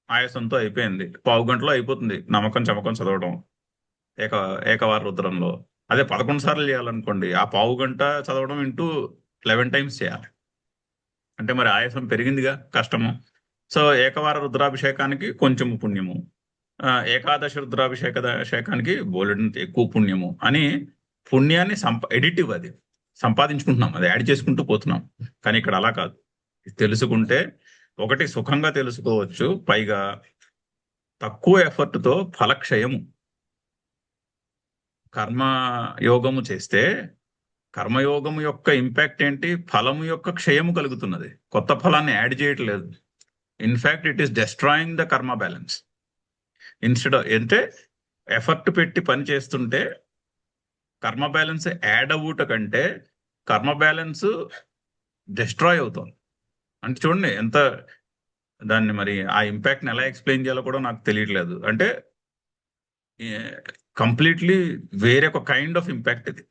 ఆయాసంతో అయిపోయింది, 1/2 గంటలో అయిపోతుంది నమ్మకం చమకం చదవడం ఏకవార రుద్రంలో. అదే 11 సార్లు చేయాలనుకోండి, ఆ 1/2 గంట చదవడం ఇంటూ 11 టైమ్స్ చేయాలి. అంటే మరి ఆయాసం పెరిగిందిగా, కష్టము. సో ఏకవార రుద్రాభిషేకానికి కొంచెం పుణ్యము, ఏకాదశి రుద్రాభిషేకానికి బోలెడంత ఎక్కువ పుణ్యము అని పుణ్యాన్ని ఎడిటివ్, అది సంపాదించుకుంటున్నాం, అది యాడ్ చేసుకుంటూ పోతున్నాం. కానీ ఇక్కడ అలా కాదు. తెలుసుకుంటే ఒకటి సుఖంగా తెలుసుకోవచ్చు, పైగా తక్కువ ఎఫర్ట్తో ఫలక్షయము. కర్మయోగము చేస్తే కర్మయోగము యొక్క ఇంపాక్ట్ ఏంటి? ఫలము యొక్క క్షయము కలుగుతున్నది, కొత్త ఫలాన్ని యాడ్ చేయట్లేదు. In fact it is destroying the కర్మ బ్యాలెన్స్. ఇన్స్టెడ్ అంటే ఎఫర్ట్ పెట్టి పని చేస్తుంటే కర్మ బ్యాలెన్స్ యాడ్ అవ్వట కంటే కర్మ బ్యాలెన్స్ డిస్ట్రాయ్ అవుతుంది. అంటే చూడండి ఎంత, దాన్ని మరి ఆ ఇంపాక్ట్ని ఎలా ఎక్స్ప్లెయిన్ చేయాలో కూడా నాకు తెలియట్లేదు. అంటే కంప్లీట్లీ వేరే ఒక కైండ్ ఆఫ్ ఇంపాక్ట్ ఇది.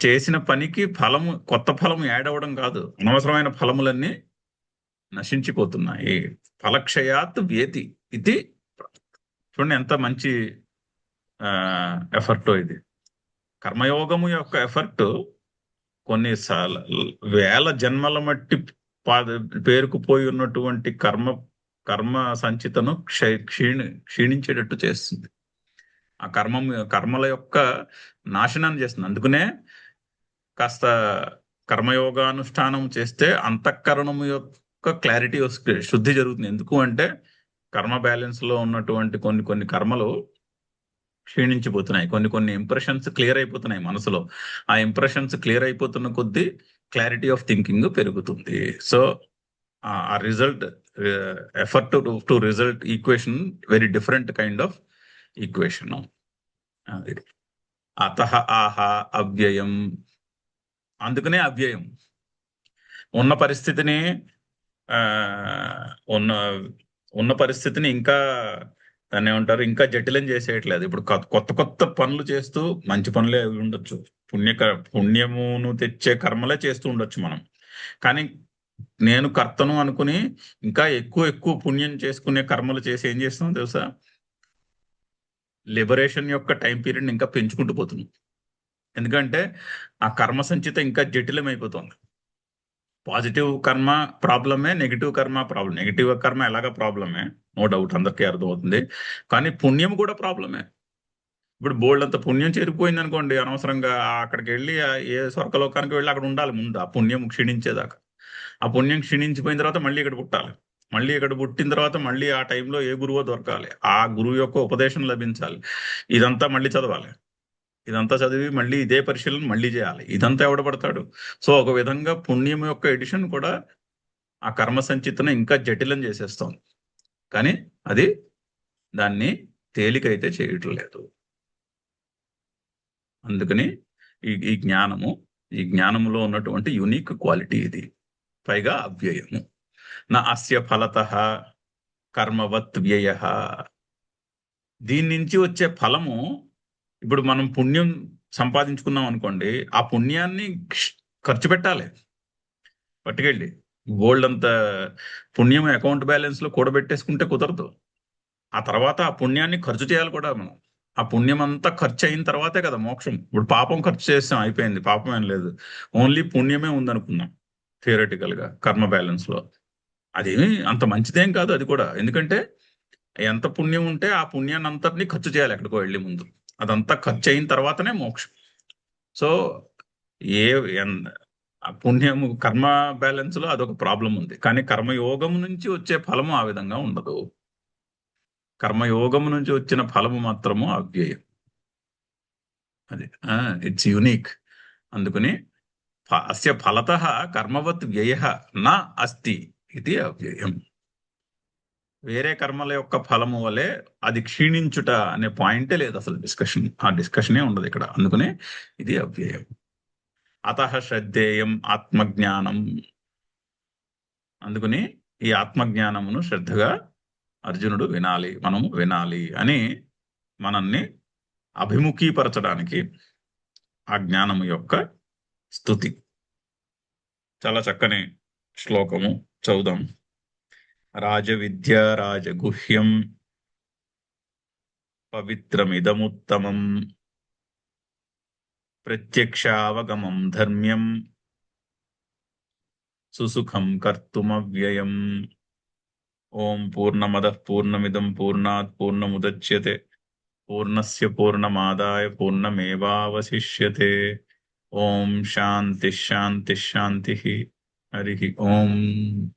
చేసిన పనికి ఫలము, కొత్త ఫలము యాడ్ అవ్వడం కాదు, అనవసరమైన ఫలములన్నీ నశించిపోతున్నాయి. ఫలక్షయాత్ వేతి ఇది. చూడండి ఎంత మంచి ఎఫర్ట్ ఇది. కర్మయోగము యొక్క ఎఫర్ట్ కొన్ని వేల జన్మల మట్టి పేరుకుపోయి ఉన్నటువంటి కర్మ సంచితను క్షీణించేటట్టు చేస్తుంది. ఆ కర్మల యొక్క నాశనాన్ని చేస్తుంది. అందుకనే కాస్త కర్మయోగానుష్ఠానం చేస్తే అంతఃకరణము యొక్క క్లారిటీ శుద్ధి జరుగుతుంది. ఎందుకు అంటే కర్మ బ్యాలెన్స్ లో ఉన్నటువంటి కొన్ని కర్మలు క్షీణించిపోతున్నాయి, కొన్ని ఇంప్రెషన్స్ క్లియర్ అయిపోతున్నాయి మనసులో. ఆ ఇంప్రెషన్స్ క్లియర్ అయిపోతున్న కొద్దీ క్లారిటీ ఆఫ్ థింకింగ్ పెరుగుతుంది. సో ఆ result, effort to result equation very different kind of equation. అతః ఆహా అవ్యయం. అందుకనే అవ్యయం. ఉన్న పరిస్థితిని ఉన్న పరిస్థితిని ఇంకా దాన్ని ఏమంటారు, ఇంకా జటిలం చేసేయట్లేదు. ఇప్పుడు కొత్త పనులు చేస్తూ, మంచి పనులే అవి ఉండొచ్చు, పుణ్యమును తెచ్చే కర్మలే చేస్తూ ఉండొచ్చు మనం. కానీ నేను కర్తను అనుకుని ఇంకా ఎక్కువ పుణ్యం చేసుకునే కర్మలు చేసి ఏం చేస్తున్నాం తెలుసా? లిబరేషన్ యొక్క టైం పీరియడ్ ఇంకా పెంచుకుంటూ పోతున్నాం. ఎందుకంటే ఆ కర్మ సంచిత ఇంకా జటిలమైపోతుంది. పాజిటివ్ కర్మ ప్రాబ్లమే, నెగిటివ్ కర్మ ప్రాబ్లం. నెగిటివ్ కర్మ ఎలాగా ప్రాబ్లమే, నో డౌట్, అందరికీ అర్థమవుతుంది. కానీ పుణ్యం కూడా ప్రాబ్లమే. ఇప్పుడు బోల్డ్ అంత పుణ్యం చేరిపోయింది అనుకోండి, అనవసరంగా అక్కడికి వెళ్ళి ఏ స్వర్గలోకానికి వెళ్ళి అక్కడ ఉండాలి ముందు, ఆ పుణ్యం క్షీణించేదాకా. ఆ పుణ్యం క్షీణించిపోయిన తర్వాత మళ్ళీ ఇక్కడ పుట్టాలి. మళ్ళీ ఇక్కడ పుట్టిన తర్వాత మళ్ళీ ఆ టైంలో ఏ గురువో దొరకాలి, ఆ గురువు యొక్క ఉపదేశం లభించాలి, ఇదంతా మళ్ళీ చదవాలి, ఇదంతా చదివి మళ్ళీ ఇదే పరిశీలన మళ్ళీ చేయాలి. ఇదంతా ఎవడపడతాడు? సో ఒక విధంగా పుణ్యం యొక్క ఎడిషన్ కూడా ఆ కర్మ సంచితను ఇంకా జటిలం చేసేస్తోంది. కానీ అది దాన్ని తేలికైతే చేయటం లేదు. అందుకని ఈ జ్ఞానములో ఉన్నటువంటి యునిక్ క్వాలిటీ ఇది. పైగా అవ్యయము. నా అస్య ఫలతః కర్మవత్ వ్యయ. దీని నుంచి వచ్చే ఫలము, ఇప్పుడు మనం పుణ్యం సంపాదించుకున్నాం అనుకోండి, ఆ పుణ్యాన్ని ఖర్చు పెట్టాలి. పట్టుకెళ్ళి గోల్డ్ అంత పుణ్యం అకౌంట్ బ్యాలెన్స్ లో కూడబెట్టేసుకుంటే కుదరదు. ఆ తర్వాత ఆ పుణ్యాన్ని ఖర్చు చేయాలి కూడా మనం. ఆ పుణ్యం అంతా ఖర్చు అయిన తర్వాతే కదా మోక్షం. ఇప్పుడు పాపం ఖర్చు చేస్తాం, అయిపోయింది, పాపం ఏం లేదు, ఓన్లీ పుణ్యమే ఉందనుకుందాం థియరటికల్ గా కర్మ బ్యాలెన్స్ లో. అదేమి అంత మంచిదేం కాదు అది కూడా, ఎందుకంటే ఎంత పుణ్యం ఉంటే ఆ పుణ్యాన్ని అంతటినీ ఖర్చు చేయాలి ఎక్కడికో వెళ్ళి ముందు. అదంతా ఖర్చు అయిన తర్వాతనే మోక్షం. సో ఏ ఎన్- ఆ పుణ్యము కర్మ బ్యాలెన్స్ లో అదొక ప్రాబ్లం ఉంది, కానీ కర్మయోగం నుంచి వచ్చే ఫలము ఆ విధంగా ఉండదు. కర్మయోగం నుంచి వచ్చిన ఫలము మాత్రము అవ్యయం. అది ఇట్స్ యునిక్. అందుకని అస్య ఫలతః కర్మవత్ వ్యయ నా అస్తి ఇది అవ్యయం. వేరే కర్మల యొక్క ఫలము వలె అది క్షీణించుట అనే పాయింటే లేదు అసలు, డిస్కషన్, ఆ డిస్కషనే ఉండదు ఇక్కడ. అందుకనే ఇది అవ్యయం. అతః శ్రద్ధేయం ఆత్మజ్ఞానం. అందుకని ఈ ఆత్మజ్ఞానమును శ్రద్ధగా అర్జునుడు వినాలి, మనము వినాలి అని మనల్ని అభిముఖీపరచడానికి ఆ జ్ఞానము యొక్క స్తుతి. చాలా చక్కని శ్లోకము, చదుదాం. రాజవిద్య రాజగుహ్యం పవిత్రమిదముత్తమం ప్రత్యక్షావగమం ధర్మ్యం సుసుఖం కర్తుమవ్యయం. ఓం పూర్ణమదః పూర్ణమిదం పూర్ణాత్ పూర్ణముదచ్యతే పూర్ణస్య పూర్ణమాదాయ పూర్ణమేవావశిష్యతే. ఓం శాంతి శాంతి శాంతి. హరి ఓం.